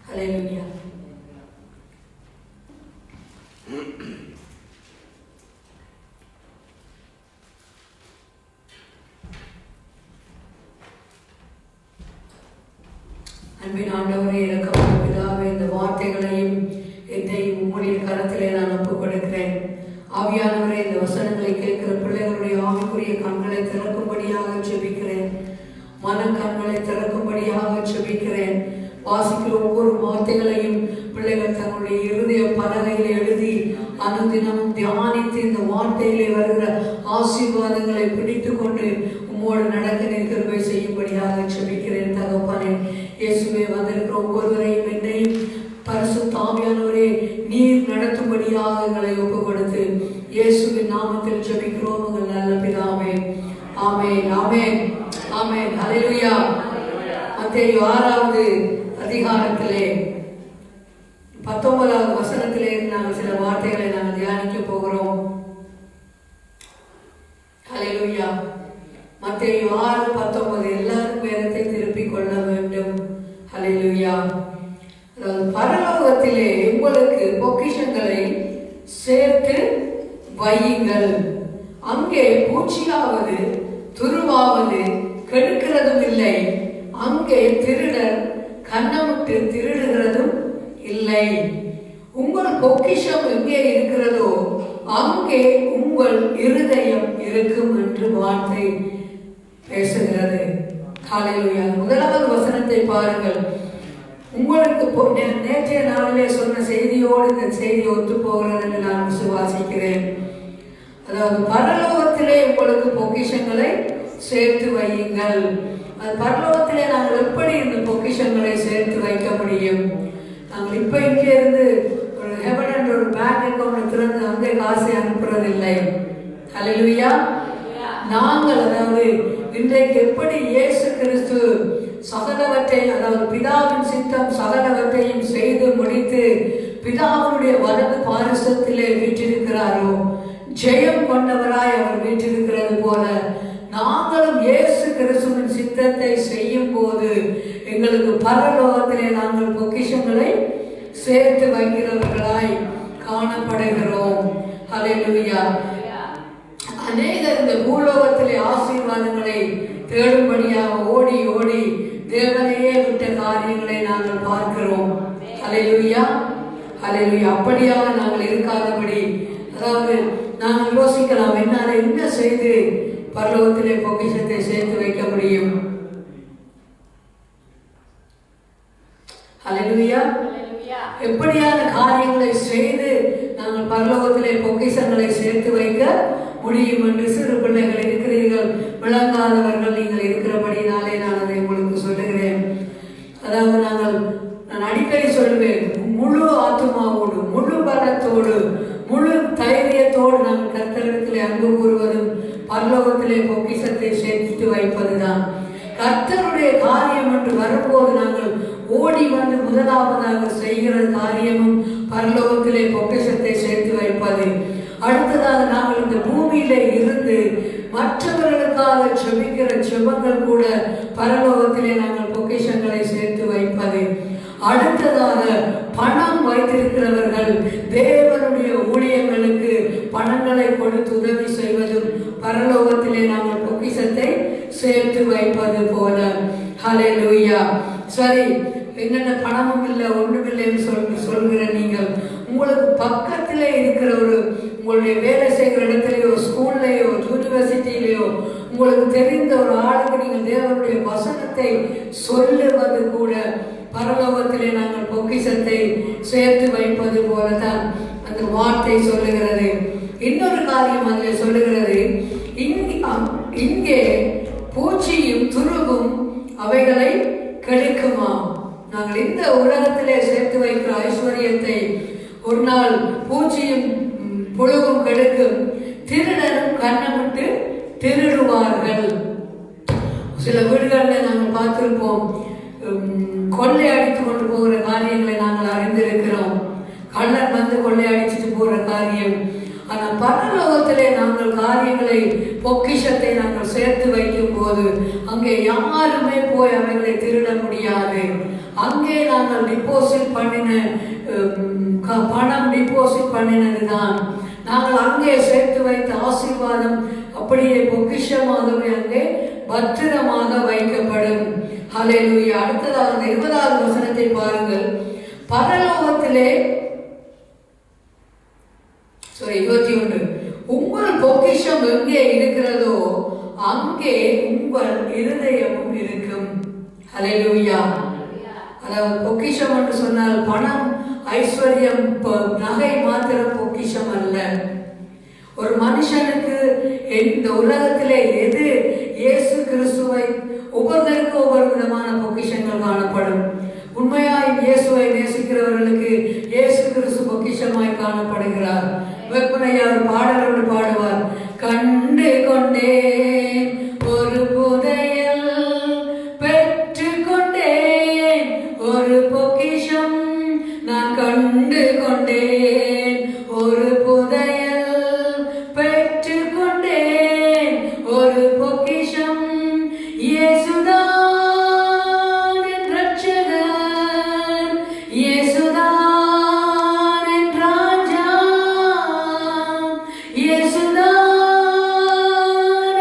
ஹல்லேலூயா. அன்பின் ஆண்டவரே, இரக்கமான பிதாவே, இந்த வார்த்தைகளையும் என்னையும் உம்முடைய கரத்திலே நான் ஒப்புக் கொடுக்கிறேன். ஆவியானவரே, இந்த வசனங்களை கேட்கிற பிள்ளைகளுடைய ஆவிக்குரிய கண்களை திறக்கும்படியாக ஜெபிக்கிறேன். மனக்கண்களை திறக்கும்படியாக ஜெபிக்கிறேன். வாசிக்கிற ஒவ்வொரு வார்த்தைகளையும் பிள்ளைகள் தங்களுடைய இருதய பலகையில் எழுதி அனுதினமும் தியானித்து இந்த வார்த்தையிலே வருகிற ஆசீர்வாதங்களை பிடித்து கொண்டு உம்மோடு நடக்க கிருபை செய்யும்படியாக ஜெபிக்கிறேன். தகப்பனே, இயேசுவே, வந்திருக்கிற ஒவ்வொருவரையும் என்னையும் பரிசுத்த ஆவியானவரே நீர் நடத்தும்படியாக எங்களை ஒப்பு கொடுத்து இயேசுவின் நாமத்தில் ஜெபிக்கிறோம் உங்கள் நல்ல பிதாவே. ஆமென், ஆமென், ஆமென். ஹல்லேலூயா. மத்தேயு 6வது அதிகாரத்திலே 19வது வசனத்திலே நாங்கள் சில வார்த்தைகளை நாங்கள் தியானிக்க போகிறோம். ஹல்லேலூயா. மத்தேயு 6:19. எல்லாரும் வேதத்தை திருப்பிக் கொள்ள வேண்டும். ஹல்லேலூயா. பரலோகத்திலே உங்களுக்கு பொக்கிஷங்களை சேர்த்து வையுங்கள், அங்கே பூச்சியாவது துருவாவது கெடுக்கிறதும் இல்லை, அங்கே திருடர் கண்ணமிட்டு திருடுகிறதும் இல்லை. உங்கள் பொக்கிஷம் எங்கே இருக்கிறதோ அங்கே உங்கள் இருதயம் இருக்கும் என்று வார்த்தை பேசுகிறது. ஹல்லேலூயா. 1வது வசனத்தை பாருங்கள். உங்களுக்கு நேற்றைய நாளிலே சொன்ன செய்தியோடு இந்த செய்தி ஒத்து போகிறது என்று நான் விசுவாசிக்கிறேன். அதாவது பரலோகத்திலே உங்களுக்கு பொக்கிஷங்களை சேர்த்து வையுங்கள். அது பரலோகத்திலே நாங்கள் எப்படி இந்த பொக்கிஷங்களை சேர்த்து வைக்க முடியும்? நாங்கள் இப்ப இங்கே இருந்து ஒரு ஹெவன் என்ற ஒரு பேங்க் அக்கௌண்ட் திறந்து அங்கே காசை அனுப்புறதில்லை. ஹல்லேலூயா. நாங்கள் அதாவது இன்றைக்கு எப்படி இயேசு கிறிஸ்து சகலவற்றை, அதாவது பிதாவின் சித்தம் சகலவற்றையும் செய்து முடித்து பிதாவுடைய வலது பாரிசத்திலே வீற்றிருக்கிறாரோ, ஜெயம் கொண்டவராய் அவர் வீற்றிருக்கிறது போல நாங்களும் இயேசு கிறிஸ்துவின் சித்தத்தை செய்யும் போது எங்களுக்கு பரலோகத்திலே நாங்கள் பொக்கிஷங்களை சேர்த்து வைக்கிறவர்களாய் காணப்படுகிறோம். ஹல்லேலூயா. அநேகர் இந்த பூலோகத்திலே ஆசீர்வாதங்களை தேடும்படியாக ஓடி ஓடி தேவனையே விட்ட காரியங்களை நாங்கள் பார்க்கிறோம். ஹல்லேலூயா, ஹல்லேலூயா. அப்படியாக நாங்கள் இருக்காதபடி, அதாவது நாங்கள் யோசிக்கலாம், என்னால என்ன செய்து பரலோகத்திலே பொக்கிஷத்தை சேர்த்து வைக்க முடியும்? ஹல்லேலூயா. எப்படியான காரியங்களை செய்து நாங்கள் பரலோகத்திலே பொக்கிஷங்களை சேர்த்து வைக்க முடியும் என்று சிறு பிள்ளைகள் இருக்கிறீர்கள், விளங்காதவர்கள் நீங்கள் இருக்கிறபடினாலே நான் அதை உங்களுக்கு சொல்லுகிறேன். அதாவது நான் அடிக்கடி சொல்லுவேன், முழு ஆத்துமாவோடு முழு பலத்தோடு முழு தைரியத்தோடு நாங்கள் கர்த்தரிடத்திலே அன்பு கூறுவதும் பரலோகத்திலே பொக்கிஷத்தை சேர்த்து வைப்பதுதான். கர்த்தருடைய காரியம் என்று வரும்போது நாங்கள் ஓடி வந்து முதலாவதாக செய்கிற காரியமும் பரலோகத்திலே பொக்கிஷத்தை சேர்த்து வைப்பது. அடுத்ததாக நாங்கள் இந்த பூமியிலே இருந்து மற்றவர்களுக்காக ஜெபிக்கிற ஜெபங்கள் கூட பரலோகத்திலே நாங்கள் பொக்கிஷங்களை சேர்த்து வைப்பது. அடுத்ததாக பணம் வைத்திருக்கிறவர்கள் தேவனுடைய ஊழியங்களுக்கு பணங்களை கொடுத்து உதவி செய்வதும் பரலோகத்திலே நாங்கள் பொக்கிஷத்தை சேர்த்து வைப்பது போல. ஹல்லேலூயா. சரி, என்னென்ன பணமும் இல்லை ஒன்றும் இல்லைன்னு சொல்கிற நீங்கள், உங்களுக்கு பக்கத்திலே இருக்கிற உங்களுடைய வேலை செய்கிற இடத்துலையோ ஸ்கூல்லையோ யூனிவர்சிட்டியிலையோ உங்களுக்கு தெரிந்த ஒரு ஆளுக்கு நீங்கள் தேவனுடைய வசனத்தை சொல்லுவது கூட பரலோகத்திலே நாங்கள் பொக்கிஷத்தை சேர்த்து வைப்பது போலதான் அந்த வார்த்தை சொல்லுகிறது. இன்னொரு காரியம் அதில் சொல்லுகிறது, இங்கே பூச்சியும் துருவும் அவைகளை கெடுக்குமா? நாங்கள் இந்த உலகத்திலே சேர்த்து வைக்கிற ஐஸ்வர்யத்தை ஒரு நாள் பூச்சியும் புழுவும் கெடுக்கும், திருடரும் கண்ணமிட்டு திருடுவார்கள். சில வீடுகளில் நாங்கள் பார்த்திருப்போம், கொள்ளையடித்து கொண்டு போகிற காரியங்களை நாங்கள் அறிந்திருக்கிறோம். கள்ளன் வந்து கொள்ளையடிச்சுட்டு போகிற காரியம். ஆனால் பரலோகத்திலே நாங்கள் காரியங்களை பொக்கிஷத்தை நாங்கள் சேர்த்து வைக்கும் போது அங்கே யாருமே போய் அவைகளை திருட முடியாது. அங்கே நாங்கள் டிபாசிட் பண்ணின பணம் டிபாசிட் பண்ணினதுதான். நாங்கள் அங்கே சேர்த்து வைத்த ஆசீர்வாதம் அப்படியே பொக்கிஷமாகவே அங்கே பத்திரமாக வைக்கப்படும். ஹல்லேலூயா. அடுத்ததாக 20வது வசனத்தை பாருங்கள். பரலோகத்திலே 21 உங்கள் பொக்கிஷம் எங்கே இருக்கிறதோ அங்கே உங்கள் இருதயமும் இருக்கும். ஹல்லேலூயா. அதாவது பொக்கிஷம் என்று சொன்னால் பணம், ஐஸ்வர்யம், நகை மாத்திரம் பொக்கிஷம் அல்ல. ஒரு மனுஷனுக்கு இந்த உலகத்திலே எது இயேசு கிறிஸ்துவை ஒவ்வொருத்தருக்கும் ஒவ்வொரு விதமான பொக்கிஷங்கள் காணப்படும். உண்மையாய் இயேசுவை நேசிக்கிறவர்களுக்கு இயேசு கிறிஸ்து பொக்கிஷமாய் காணப்படுகிறார். வெப்பனையார் பாடலோடு பாடுவார். கண்டு கொண்டேன் ஒரு புதையல், பெற்று கொண்டேன் ஒரு பொக்கிஷம், நான் கண்டு கொண்டேன் ஒரு புதையல், பெற்று கொண்டேன் ஒரு பொக்கிஷம், இயேசுதான் என் ரட்சகர், இயேசுதான் என் ராஜா, இயேசுதான்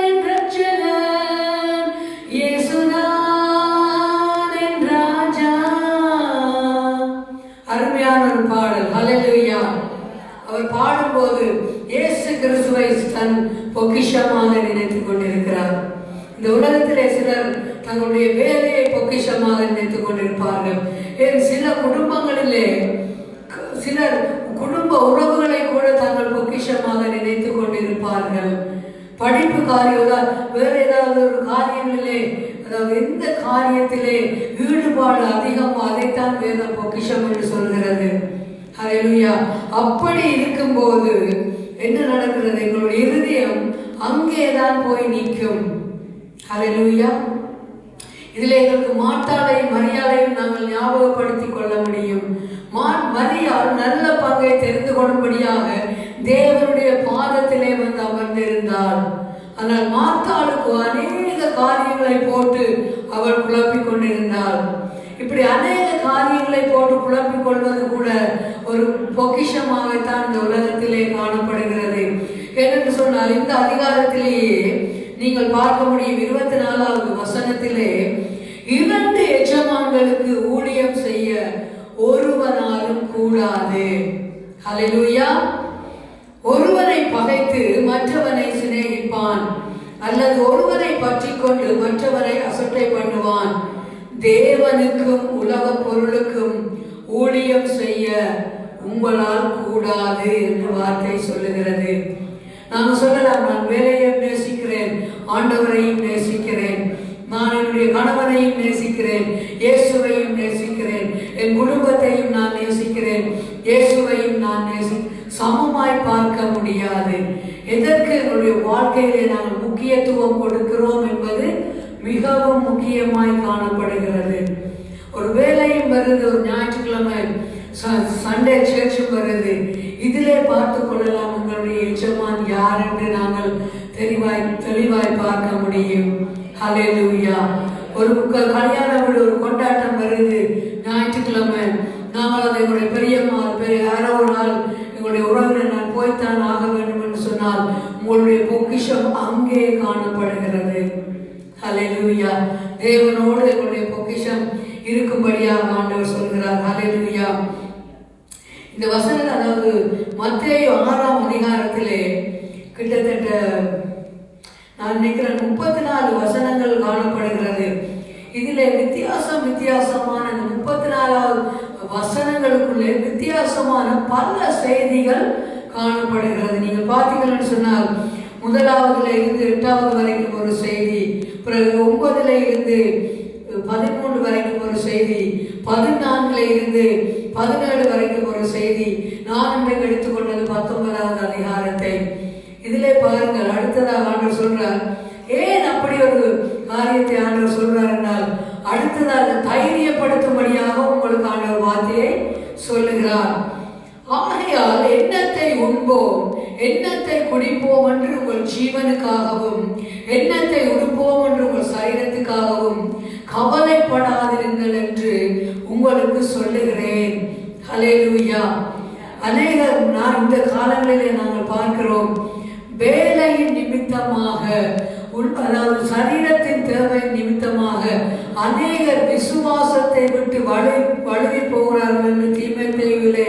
என் ரட்சகர், இயேசுதான் என் ராஜா. அருமையான ஒரு பாடல். ஹல்லேலூயா. அவர் பாடும்போது இயேசு கிறிஸ்துவை தன் பொக்கிஷமாக நினைத்துக் கொண்டிருக்கிறார். இந்த உலகத்திலே சிலர் தங்களுடைய வேலையை பொக்கிஷமாக நினைத்துக் கொண்டிருப்பார்கள். சில குடும்பங்களிலே சிலர் குடும்ப உறவுகளை கூட தங்கள் பொக்கிஷமாக நினைத்துக் கொண்டிருப்பார்கள். படிப்பு காரியம், வேற ஏதாவது ஒரு காரியங்களிலே, அதாவது எந்த காரியத்திலே ஈடுபாடு அதிகம், அதைத்தான் வேதம் பொக்கிஷம் என்று சொல்கிறது. ஹல்லேலூயா. அப்படி இருக்கும்போது என்ன நடக்கிறது? எங்களுடைய இருதயம் அங்கேதான் போய் நிற்கும். ஹல்லேலூயா. இதில் எங்களுக்கு மாட்டாளையும் மரியாதையும் நாங்கள் ஞாபகப்படுத்திக் கொள்ள முடியும். மரியாள் நல்ல பங்கை தெரிந்து கொள்ளும்படியாக தேவனுடைய பாதத்திலே வந்து அமர்ந்திருந்தாள். ஆனால் மார்த்தாளுக்கு அநேக காரியங்களை போட்டு அவள் குழப்பிக் கொண்டிருந்தாள். இப்படி அநேக காரியங்களை போட்டு குழப்பிக் கொள்வது கூட ஒரு பொக்கிஷமாகத்தான் இந்த உலகத்திலே காணப்படுகிறது. ஏனென்று சொன்னால் இந்த அதிகாரத்திலேயே நீங்கள் பார்க்க முடியும். 24வது வசனத்திலே 2 எஜமான்களுக்கு ஊழியம் செய்ய ஒருவனாலும் கூடாது. ஹல்லேலூயா. ஒருவனை பகைத்து மற்றவனை சிநேகிப்பான், அல்லது ஒருவனை பற்றி கொண்டு மற்றவனை அசட்டை பண்ணுவான். தேவனுக்கும் உலக பொருளுக்கும் ஊழியம் செய்ய உங்களால் கூடாது என்று வார்த்தை சொல்லுகிறது. நாங்கள் சொல்லலாம், நான் வேலையையும் நேசிக்கிறேன், ஆண்டவரையும் நேசிக்கிறேன், நான் என்னுடைய கணவனையும் நேசிக்கிறேன், இயேசுவையும் நேசிக்கிறேன், என் குடும்பத்தையும் நான் நேசிக்கிறேன், இயேசுவையும் நான் சமமாய் பார்க்க முடியாது. எதற்கு என்னுடைய வாழ்க்கையிலே நாங்கள் முக்கியத்துவம் கொடுக்கிறோம் என்பது மிகவும் முக்கியமாய் காணப்படுகிறது. ஒரு வேலையும் வருது, ஒரு ஞாயிற்றுக்கிழமை சண்டே சர்ச்சும் வருது. இதிலே பார்த்து கொள்ளலாம் உங்களுடைய எஜமான் யார் என்று நாங்கள் தெளிவாய் பார்க்க முடியும். ஹல்லேலூயா. ஒரு கல்யாண வீடு, ஒரு கொண்டாட்டம் வருது ஞாயிற்றுக்கிழமை, நாங்கள் அதை எங்களுடைய பெரியம்மா யாரோ ஒரு நாள் எங்களுடைய உறவினர் நான் போய்த்தான் ஆக வேண்டும் என்று சொன்னால் உங்களுடைய பொக்கிஷம் அங்கே காணப்படுகிறது. ஹல்லேலூயா. தேவனோடு எங்களுடைய பொக்கிஷம் இருக்கும்படியாக ஆண்டவர் சொல்கிறார். ஹல்லேலூயா. இந்த வசனம், அதாவது மத்தேயு 6ஆம் அதிகாரத்திலே கிட்டத்தட்ட நான் நினைக்கிறேன் 34 வசனங்கள் காணப்படுகிறது. இதில் வித்தியாசமான 34 வசனங்களுக்குள்ளே வித்தியாசமான பல செய்திகள் காணப்படுகிறது. நீங்கள் பார்த்தீங்கன்னு சொன்னால் 1ஆவதுல இருந்து 8வது வரைக்கும் ஒரு செய்தி, பிறகு 9ல இருந்து 13 வரைக்கும் ஒரு செய்தி, 14ல இருந்து 17 வரைக்கும் ஒரு செய்தி. நான் இன்றைக்கு எடுத்துக்கொண்டது 19வது அதிகாரத்தை. இதிலே பாருங்கள், அடுத்ததாக ஆண்டவர் சொல்றார். ஏன் அப்படி ஒரு காரியத்தை ஆண்டவர் சொல்றார் என்றால், அடுத்ததாக தைரியப்படுத்தும்படியாக உங்களுக்கு ஆண்டவர் வார்த்தையை சொல்லுகிறார். ஆகையால் எண்ணத்தை உண்போம், எண்ணத்தை குடிப்போம் என்று உங்கள் ஜீவனுக்காகவும், எண்ணத்தை உடுப்போம் என்று உங்கள் சரீரத்துக்காகவும் கவலைப்படாதிருங்கள் என்று உங்களுக்கு சொல்லுகிறேன். ஹல்லேலூயா. நான் இந்த காலங்களிலே நாங்கள் பார்க்கிறோம், வேலையின் நிமித்தமாக, அதாவது சரீரத்தின் தேவை நிமித்தமாக அநேகர் விசுவாசத்தை விட்டு வழுவி போகிறார்கள் என்று தீமோத்தேயுவிலே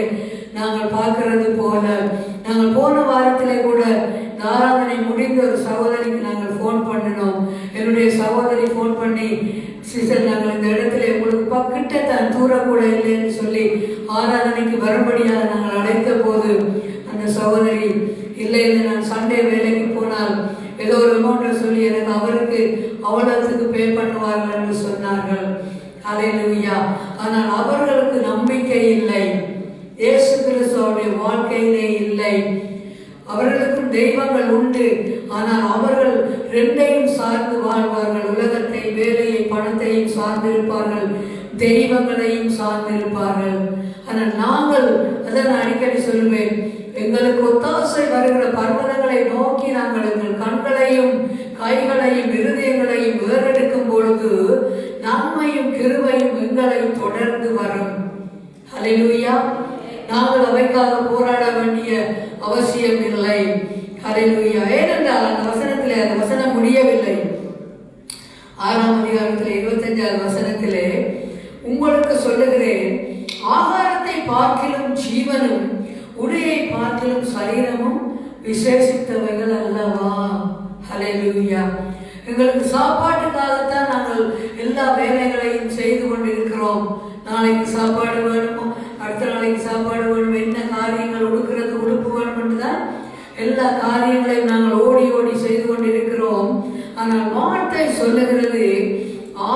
நாங்கள் பார்க்கிறது போல, நாங்கள் போன வாரத்திலே கூட ஆராதனை முடிந்த ஒரு சகோதரிக்கு நாங்கள் ஃபோன் பண்ணினோம். என்னுடைய சகோதரி ஃபோன் பண்ணி, சிஸ்டர் நாங்கள் இந்த இடத்துல உங்களுக்கு பக்கிட்ட தான் தூர கூட இல்லைன்னு சொல்லி ஆராதனைக்கு வரும்படியாக நாங்கள் அழைத்த போது அந்த சகோதரி இல்லை நான் சண்டே வேலைக்கு போனால் ஏதோ ஒரு அமௌண்ட்டை சொல்லி எனக்கு அவருக்கு அவ்வளவுக்கு பே பண்ணுவார்கள் என்று சொன்னார்கள். ஹல்லேலூயா. ஆனால் அவர்களுக்கு நம்பிக்கை இல்லை, இயேசு கிறிஸ்துவுடைய வாழ்க்கையிலே இல்லை. அவர்களுக்கும் தெய்வங்கள் உண்டு, ஆனால் அவர்கள் ரெண்டையும் சார்ந்து வாழ்வார்கள். உலகத்தை, வேலையை, பணத்தையும் சார்ந்திருப்பார்கள், தெய்வங்களையும் சார்ந்திருப்பார்கள். ஆனால் நாங்கள் அதான் அடிக்கடி சொல்லுவேன், எங்களுக்கு ஒத்தாசை வருகிற பர்வதங்களை நோக்கி நாங்கள் எங்கள் கண்களையும் கைகளையும் இருதயங்களையும் வேறெடுக்கும் பொழுது நன்மையும் கிருபையும் எங்களை தொடர்ந்து வரும். ஹல்லேலூயா. நாங்கள் அவைக்காக போராட வேண்டிய அவசியம் இல்லை. ஹல்லேலூயா. ஏனென்றால் அந்த வசனத்திலே, அந்த வசனம் முடியவில்லை. 6ஆம் அதிகாரத்திலே 25வது வசனத்திலே உங்களுக்கு சொல்லுகிறேன், ஆகாரத்தை பார்க்கிலும் ஜீவனும் உடையை பார்க்கிலும் சரீரமும் விசேஷித்தவைகள் அல்லவா. ஹல்லேலூயா. எங்களுக்கு சாப்பாட்டுக்காகத்தான் நாங்கள் எல்லா வேலைகளையும் செய்து கொண்டிருக்கிறோம். நாளைக்கு சாப்பாடு வேணுமோ, அடுத்த நாளைக்கு சாப்பாடு வேணும், என்ன காரியங்கள் உடுக்கிறது உடுப்பு வேணும் என்றுதான் எல்லா காரியங்களையும் நாங்கள் ஓடி ஓடி செய்து கொண்டிருக்கிறோம். ஆனால் வார்த்தை சொல்லுகிறது,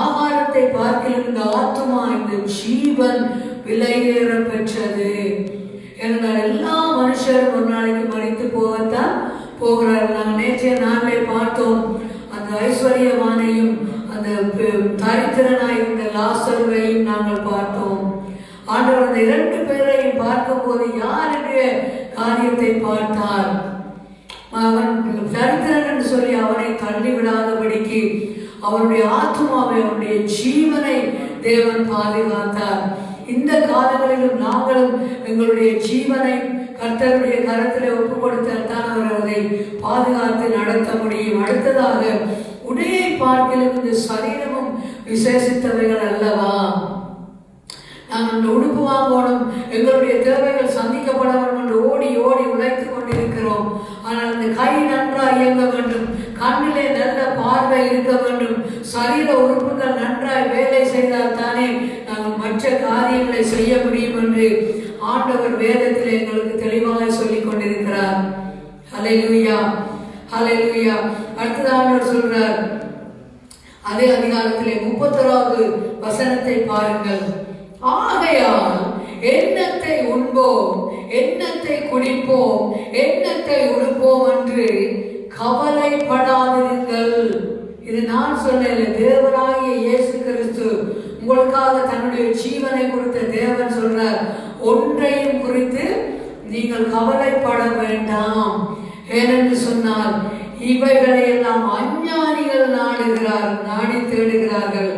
ஆகாரத்தை பார்க்கிலும் இந்த ஆத்துமா, இந்த ஜீவன் விலையேற பெற்றது. என்றால் எல்லா மனுஷரும் ஒரு நாளைக்கு மறித்து போகத்தான் போகிறார்கள். நாங்கள் நேற்றைய நாளை பார்த்தோம், அந்த ஐஸ்வர்யவானையும் அந்த தரித்திரனாய் இருந்த லாசருவையும் நாங்கள் பார்த்தோம். ஆண்டவர் அந்த 2 பேரையும் பார்க்கும் போது யாருடைய காரியத்தை பார்த்தார்? அவன் தரித்திரன் என்று சொல்லி அவனை தள்ளிவிடாதபடிக்கு அவனுடைய ஆத்மாவை, அவனுடைய ஜீவனை தேவன் பாதுகாத்தார். இந்த காலங்களிலும் நாங்களும் எங்களுடைய ஜீவனை கர்த்தருடைய கரத்திலே ஒப்பு கொடுத்தால் தான் அவர் அதை பாதுகாத்து நடத்த முடியும். அடுத்ததாக உடையை பார்க்கிலும் இந்த சரீரமும் விசேஷித்தவைகள் அல்லவா. நாங்கள் உடுப்பு வாங்கணும், எங்களுடைய தேவைகள் சந்திக்கப்பட வேண்டும் என்று ஓடி ஓடி உழைத்துக் கொண்டிருக்கிறோம். ஆனால் இந்த கை நன்றாக இயங்க வேண்டும், கண்ணிலே நல்ல பார்வை இருக்க வேண்டும், சரீர உறுப்புகள் நன்றாய் வேலை செய்தால் தானே நாங்கள் மற்ற காரியங்களை செய்ய முடியும் என்று ஆண்டவர் வேதத்தில் எங்களுக்கு தெளிவாக சொல்லிக் கொண்டிருக்கிறார். ஹல்லேலூயா. ஹல்லேலூயா. அடுத்ததாக சொல்றார், அதே அதிகாரத்திலே 31வது வசனத்தை பாருங்கள். ஆகையால் எண்ணத்தை உண்போம், எண்ணத்தை குடிப்போம், எண்ணத்தை உடுப்போம் என்று கவலைப்படாதிருங்கள். இது நான் சொல்லல, தேவனாகிய இயேசு கிறிஸ்து உங்களுக்காக தன்னுடைய ஜீவனை கொடுத்த தேவன் சொல்றார், ஒன்றையும் குறித்து நீங்கள் கவலைப்பட வேண்டாம். ஏனென்று சொன்னால் இவைகளை எல்லாம் அஞ்ஞானிகள் நாடி தேடுகிறார்கள்.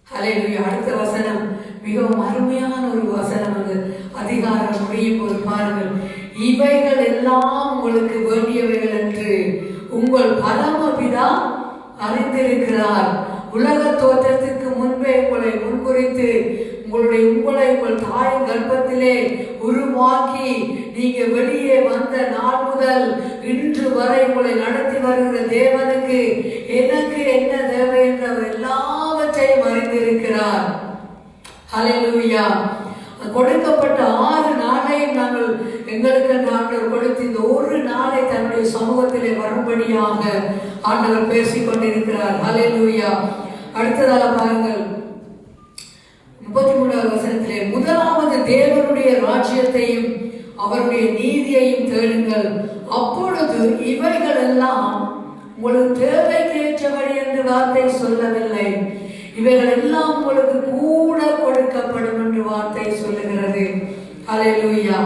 ஹல்லேலூயா. அடுத்த வசனம் மிகவும் அருமையான ஒரு வசனம். அது அதிகாரம் முடியும் போது பாருங்கள், இவைகள் எல்லாம் உங்களுக்கு வேண்டியவைகள் என்று உங்கள் பரமபிதா அறிந்திருக்கிறார். உலக தோற்றத்திற்கு முன்பே உங்களை முன்குறித்து உங்களை உங்கள் தாயின் கர்ப்பத்திலே உருவாக்கி நீங்க வெளியே வந்த நாள் முதல் இன்று வரை உங்களை நடத்தி வருகிற தேவனுக்கு எனக்கு என்ன தேவை என்ற எல்லாவற்றையும் அறிந்திருக்கிறார். ஹல்லேலூயா. கொடுக்கப்பட்ட 6 நாளையும் நாங்கள் எங்களுக்கு ஆண்டவர் கொடுத்து இந்த ஒரு நாளை தன்னுடைய சமூகத்திலே வரும்படியாக ஆண்டவர் பேசிக் கொண்டிருக்கிறார். ஹல்லேலூயா. அடுத்ததாக பாருங்கள், 33வது வசனத்திலே, முதலாவது தேவனுடைய ராஜ்யத்தையும் அவருடைய நீதியையும் தேடுங்கள், அப்பொழுது இவைகள் எல்லாம் உங்களுக்கு தேவைக்கு ஏற்றபடி என்று வார்த்தை சொல்லவில்லை, இவைகள் எல்லாம் உங்களுக்கு கூட கொடுக்கப்படும் என்று வார்த்தை சொல்லுகிறது. ஹல்லேலூயா.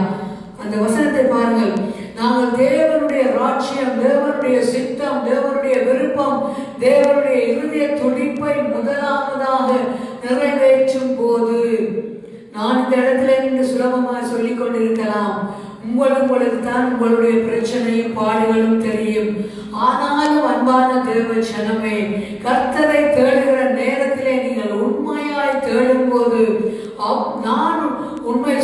அந்த வசனத்தை பாருங்கள். நாங்கள் தேவனுடைய ராஜ்யம், தேவனுடைய சித்தம், தேவனுடைய விருப்பம், தேவனுடைய இருதய துடிப்பை முதலாவதாக நிறைவேற்றும் போது, நான் இந்த இடத்துல இருந்து சுலபமாக சொல்லிக் கொண்டிருக்கலாம், உங்களுக்கு தான் உங்களுடைய பிரச்சனையும் பாடுகளும் தெரியும். ஆனாலும் அன்பான தேவ ஜனமே, கர்த்தரை தேடுகிற நேரத்திலே நீங்கள் உண்மையாய் தேடும் போது, நான் உண்மை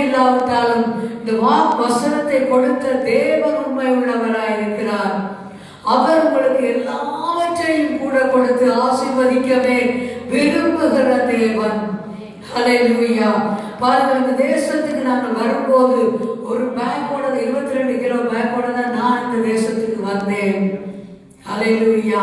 இல்லாவிட்டாலும் இந்த வசனத்தை கொடுத்த தேவன் உண்மை உள்ளவராய் இருக்கிறார். அவர் உங்களுக்கு எல்லாவற்றையும் கூட கொடுத்து ஆசீர்வதிக்கவே விரும்புகிற தேவன். ஹல்லேலூயா. பாருங்கள், இந்த தேசத்துக்கு நாங்கள் வரும்போது ஒரு பேக்கோட 22 கிலோ பேக்கோட தான் நான் இந்த தேசத்துக்கு வந்தேன். ஹல்லேலூயா.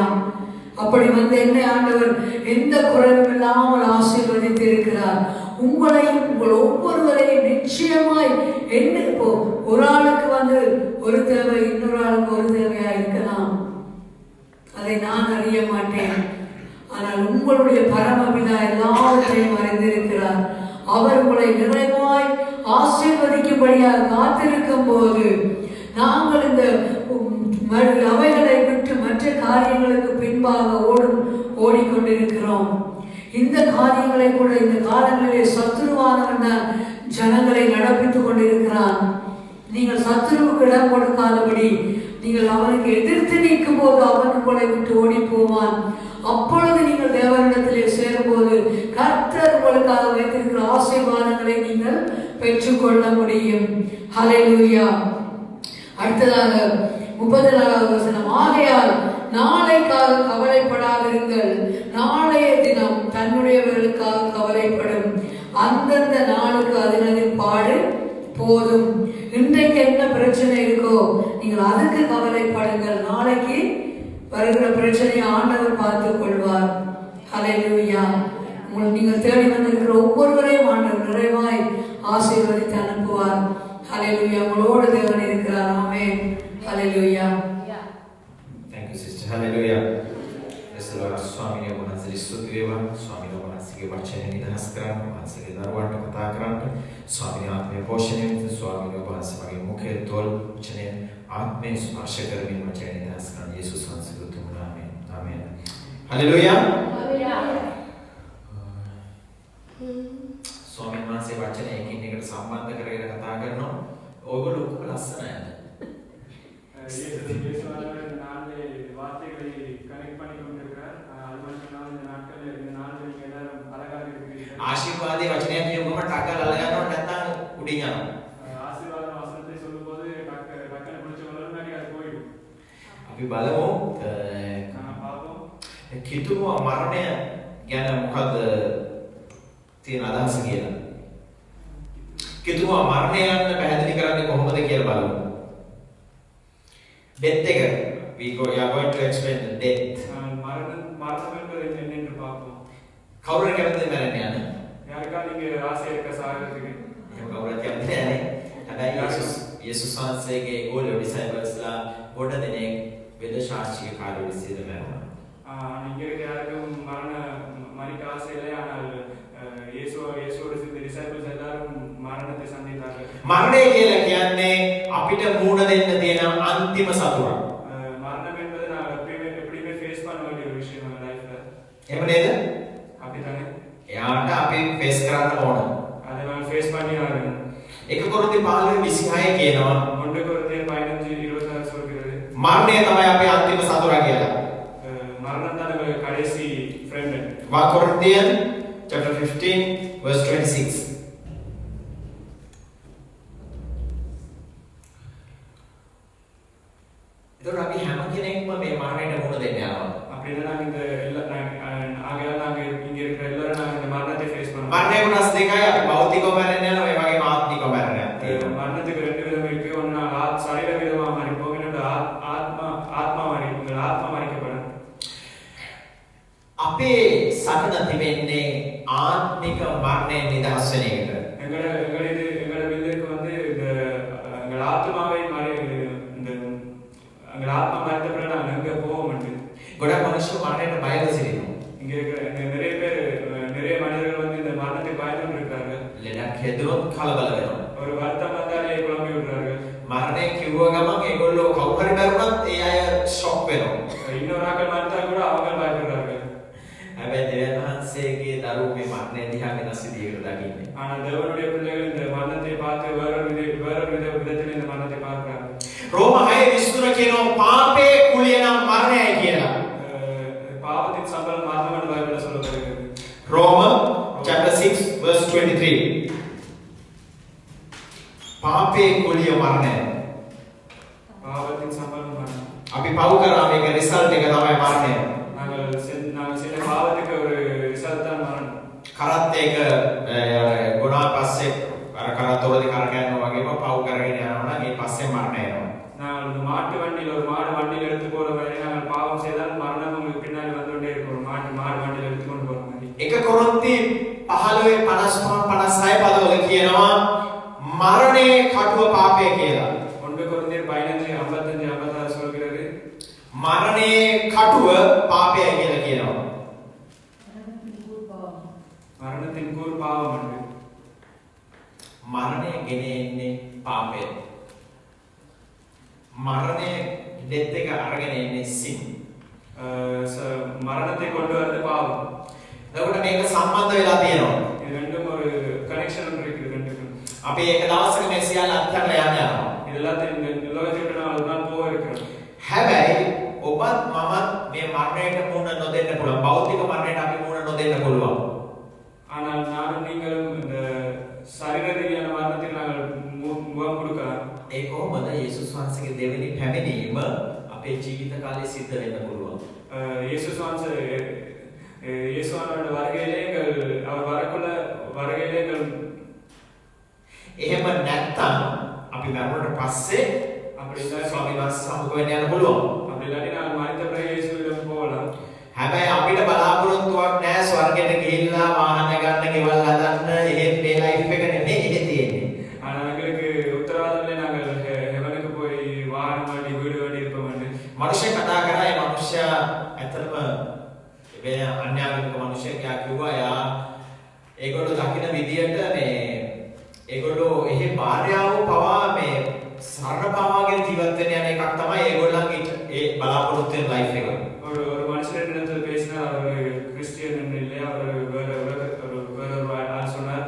அப்படி வந்து என்னை ஆண்டவர் எந்த குறைவும் இல்லாமல் ஆசீர்வதித்து இருக்கிறார். உங்களையும் உங்கள் ஒவ்வொருவரையும் நிச்சயமாய் என்ன, இப்போ ஒரு ஆளுக்கு வந்து ஒரு தேவை, இன்னொரு ஆளுக்கு ஒரு தேவையா இருக்கலாம், அதை நான் அறிய மாட்டேன். ஆனால் உங்களுடைய பரமபிதா எல்லாவற்றையும் அறிந்திருக்கிறார். அவர் உங்களை நிறைவாய் ஆசீர்வதிக்கும்படியாக காத்திருக்கும் போது நாங்கள் இந்த அவைகளை விட்டு மற்ற காரியங்களுக்கு பின்பாக ஓடிக்கொண்டிருக்கிறோம். இந்த காரியங்களை கூட இந்த காலங்களிலே சத்துருவானவன் தான் ஜனங்களை நடப்பித்துக் கொண்டிருக்கிறான். நீங்கள் சத்துருவுக்கு இடம் கொடுக்காதபடி நீங்கள் அவனுக்கு எதிர்த்து நிற்கும் போது அவன் உங்களை விட்டு ஓடி போவான். அப்பொழுது நீங்கள் தேவனிடத்திலே சேரும்போது கர்த்தர் உங்களுக்காக வைத்திருக்கிற ஆசீர்வாதங்களை நீங்கள் பெற்றுக்கொள்ள முடியும். ஹல்லேலூயா. அடுத்ததாக 34வது வசனம், ஆகையால் நாளைக்காக கவலைப்படாதிருங்கள், நாளைய தினம் தன்னுடையவர்களுக்காக கவலைப்படும், அந்தந்த நாளுக்கு அதனதின் பாடு போதும். இன்றைக்கு என்ன பிரச்சனை இருக்கோ நீங்கள் அதுக்கு கவலைப்படுங்கள், நாளைக்கு வருகிற பிரச்சனையை ஆண்டவர் பார்த்துக் கொள்வார். ஹல்லேலூயா. நீங்கள் தேடி வந்திருக்கிற ஒவ்வொருவரையும் ஆண்டவர் நிறைவாய் ஆசீர்வதித்து அனுப்புவார். ஹல்லேலூயா. உங்களோடு தேவன் இருக்கிறார். ஆமென். ஹல்லேலூயா. Thank you sister. Hallelujah. Praise the Lord. ස්වාමීන් වහන්සේට ස්තුති වේවා. ස්වාමීන් වහන්සේගේ වචනය නිදහස් කරන්න, වහන්සේගේ දරුවන්ට කතා කරන්න, ස්වාමීන් ආත්මය පෝෂණය වෙන්න, ස්වාමීන් වහන්සේගේ මුඛයේ තොල් වචනය ආත්මය ස්පර්ශ කරමින් වචනය නිදහස් කරන්න යේසුස් වහන්සේගේ උතුම් නාමයෙන්. ආමේන්. Hallelujah. ස්වාමීන් වහන්සේ වචනය එකින් එකට සම්බන්ධ කරගෙන කතා කරනවා. ඔයගොල්ලෝ ඔක්කොම ලස්සනයි. வார்த்தைகளை கனெக்ட் பண்ணி கொண்டிருக்கிறார். அது மட்டும் இந்த நாட்களில் இந்த நாளில் நீங்க எல்லாரும் அழகாக இருக்கிறீர்கள். ආශිර්වාදයේ වචනයක් කියවම ටක්කල අල්ලගන්නවා නැත්නම් උඩින් යනවා. ஆசீர்வாத வசனத்தை சொல்லும்போது டக்குனு பிடிச்சவங்க முன்னாடி அது போயிடும். අපි බලමු பாப்போம். කිතුම මරණය ගැන මොකද තියෙන අදහස කියලා. කිතුම මරණය යන පැහැදිලි කරන්නේ කොහොමද කියලා බලමු. death එක we are going to explain the death. மரணம் என்பது என்னென்று பார்ப்போம். කවුරු කැමතිද මරණය යන? யாருக்காவது இங்க ஆசை இருக்க சாகிறதுக்கு? එහෙම කවුරුත් කැමති නැහැ. හැබැයි යේසුස් වහන්සේගේ ගෝලියෝ disciples-ලා ගොඩ දෙනෙක් වෙද ශාස්ත්‍රීය කාර්ය විශ්ේද මරුණා. இங்க இருக்க யாருக்கும் மரிக்க ஆசை இல்லை. ஆனால் இயேசுவோட டிசைபிள்ஸ் எல்லாரும் மரணத்தை சந்தித்தார்கள். මරණය කියලා කියන්නේ අපිට මූණ දෙන්න තියෙන අන්තිම සතුරක්. மரணம் என்பது நான் எப்படியுமே ஃபேஸ் பண்ண வேண்டிய ஒரு விஷயம் நம்ம லைஃப்ல. එහෙම නේද? அப்படிதானே? එයාට අපි ෆේස් කරන්න ඕන. அதை நான் ஃபேஸ் பண்ணி ஆகணும். 1 කොරින්ති 15:26 කියනවා 1 கொரிந்தியர் 15:26 சொல்கிறது. මරණය තමයි අපේ අන්තිම සතුරා කියලා. மரணம் தான் நம்ம கடைசி ஃப்ரெண்ட். 1 Corinthians chapter 15 verse 26. එතකොට අපි හැම කෙනෙක්ම මේ මරණයට මුහුණ දෙන්න යනවා. அப்படின்னா நாங்க இந்த ஆகையால நாங்க இங்க இருக்கிற எல்லாரும் நாங்க இந்த மரணத்தை ஃபேஸ் பண்ணோம். මරණය කොටස් දෙකයි අපි භෞතිකව මැරෙන්න යනවා ඒ වගේම ආත්මිකව මැරෙන්න යනවා. மரணத்துக்கு ரெண்டு விதம் இருக்கு. ஒன்னு சரீர விதமா மரிப்போம், இன்னொன்று ஆத்மா மரிப்போம். உங்கள் ஆத்மா மரிக்கப்படும். අපේ සකන තිබෙන්නේ ආත්මික මරණයෙන් නිදහස් වෙන එකට. எங்களோட வில்லுக்கு வந்து இந்த எங்கள் ஆத்மாவை எங்கள் ஆத்மா மறைத்த பிறகு நாங்கள் எங்க போக மாட்டோம். ගොඩක් මිනිස්සු මරණයට බයව සිටිනවා. இங்க இருக்கிற நிறைய மனிதர்கள் வந்து இந்த மரணத்தை பயந்து இருக்கிறார்கள். ලෙඩක් හැදුවොත් කලබල වෙනවා. ஒரு வருத்தம் வந்தாலே குழம்பி விடுறார்கள். මරණය කිව්ව ගමන් ඒගොල්ලෝ කවුරු හරි මරුණත් ඒ අය ෂොක් වෙනවා. இன்னொரு ஆட்கள் மறுத்தா கூட அவங்க பயப்படுறார்கள். හැබැයි දෙවියන් වහන්සේගේ දරුවෝ මේ මරණය දිහා වෙනස් විදිහකට දකින්නේ. ஆனால் தேவனுடைய பிள்ளைகள் இந்த மரணத்தை பார்த்து வேறொரு விதத்தில் இந்த மரணத்தை பார்க்கிறார்கள். රෝම 6:23 කියනවා පාපේ කුලිය சம்பளம் மரணம் என்று பைபிள்ல சொல்லப்படுகிறது. Romans chapter 6 verse 23. පාපේ කුලිය මරණය. பாவத்தின் சம்பளம் மரணம். අපි පව් කරා මේක රිසල්ට් එක තමයි මරණය. நாங்கள் செய்த பாவத்துக்கு ஒரு ரிசல்ட் தான் மரணம். කරත් ඒක ගුණා පස්සේ අර කරතොලදී කරකැන්නා වගේම පව් කරගෙන යනවා නම් ඒ පස්සේ මරණය එනවා. நாங்கள் ஒரு மாட்டு வண்டியில் ஒரு மாடு வண்டியில் எடுத்து போற மாதிரி நாங்கள் பாவம் செய்தால் மரணம் உங்களுக்கு பின்னாடி வந்து கொண்டே இருக்கும். ஒரு மாடு வண்டியில் எடுத்து கொண்டு போற மாதிரி. 1 කොරින්ති 15 55 56 පදවල කියනවා මරණේ කටුව පාපය කියලා. 1 கொரிந்தியர் 15 55 56 சொல்கிறது මරණේ කටුව පාපය කියලා කියනවා. மரணத்தின் கூர் பாவம் என்று. මරණය ගෙන එන්නේ පාපය. මරණය ඩෙත් එක අරගෙන එන්නේ සින්. மரணத்தை கொண்டு வந்து பாவம். එතකොට මේක සම්බන්ධ වෙලා තියෙනවා. இது ரெண்டும் ஒரு கனெக்ஷன் இருக்குது ரெண்டுக்கும். අපි ඒක දවසක මේ සියල්ල අත්හැරලා යන්න යනවා. இதெல்லாத்தையும் இந்த உலகத்தை விட்டு நான் ஒரு நாள் போக இருக்கிறேன். හැබැයි ඔබත් මමත් මේ මරණයට මුහුණ නොදෙන්න පුළුවන්. භෞතික මරණයට අපි මුහුණ නොදෙන්න පුළුවන්. ஆனால் நானும் நீங்களும் இந்த சரீர ரீதியான மரணத்துக்கு நாங்கள் முகம் கொடுக்கலாம். ඒ කොහොමද? යේසුස් වහන්සේගේ දෙවෙනි පැමිණීම අපේ ජීවිත කාලේ සිද්ධ වෙන්න පුළුවන්. இயேசுவானோட வருகையிலே அவர் வரக்குள்ள வருகையிலே එහෙම නැත්තම් අපි මරණයට පස්සේ அப்படி ස්වාමීන් වහන්සේ සමුග වෙන්න යන්න පුළුවන්. அப்படி இல்லாட்டி நான் மரித்த பிறகு இயேசுவிடம் போகலாம். හැබැයි අපිට බලාපොරොත්තුවක් නැහැ ස්වර්ගයට ගිහිල්ලා වාහන ගන්න, ගෙවල් හදන්න, එහෙත් මේ ලයිෆ් එක නෙමෙයි එහෙ තියෙන්නේ. ஆனா எங்களுக்கு உத்தரவாதம் இல்லை நாங்கள் ஹெவனுக்கு போய் வாகனம் வாங்கி வீடு வாங்கி இருப்போம் என்று. මනුෂ්‍ය කතා කරා. ඒ මනුෂ්‍යයා ඇත්තටම මේ අන්‍යාගමික මනුෂ්‍යයා කිව්වා යා ඒගොල්ලෝ දකින්න විදියට මේ ඒගොල්ලෝ එහෙ භාර්යාව පවා මේ සරණ පාවාගෙන ජීවත් වෙන්න යන එකක් තමයි ඒගොල්ලන්ගේ ඒ බලාපොරොත්තු වෙන ලයිෆ් එක. ஒரு மனுஷனிடத்தில் பேசினார். அவர் கிறிஸ்டியன் இல்லை, அவர் வேற ஆள் சொன்னார்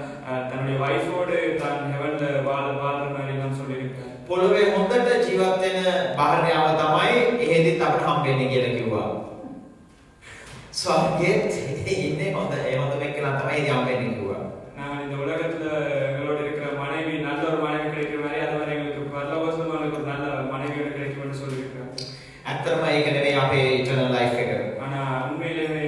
தன்னுடைய வைஃபோடு தான் ஹெவன்ல வாழ்ற மாதிரி நான் சொல்லியிருக்கேன். පොළොවේ හොඳට ජීවත් වෙන භාර්යාව තමයි එහෙදිත් අපිට හම්බෙන්නේ කියලා කිව්වා. ස්වර්ගයේ ඉන්නේ හොඳ එක්කලා තමයි හම්බෙන්නේ කිව්වා. நான் இந்த உலகத்துல எங்களோட இருக்கிற மனைவி நல்ல ஒரு மனைவி கிடைக்கிற மாதிரி அது மாதிரி எங்களுக்கு பரலோகத்துல ஒரு நல்ல மனைவி கிடைக்கும்னு சொல்லியிருக்கேன். ඇත්තටම ඒක නෙවෙයි අපේ ඉටර්නල් ලයිෆ් එක. ஆனா உண்மையிலேயே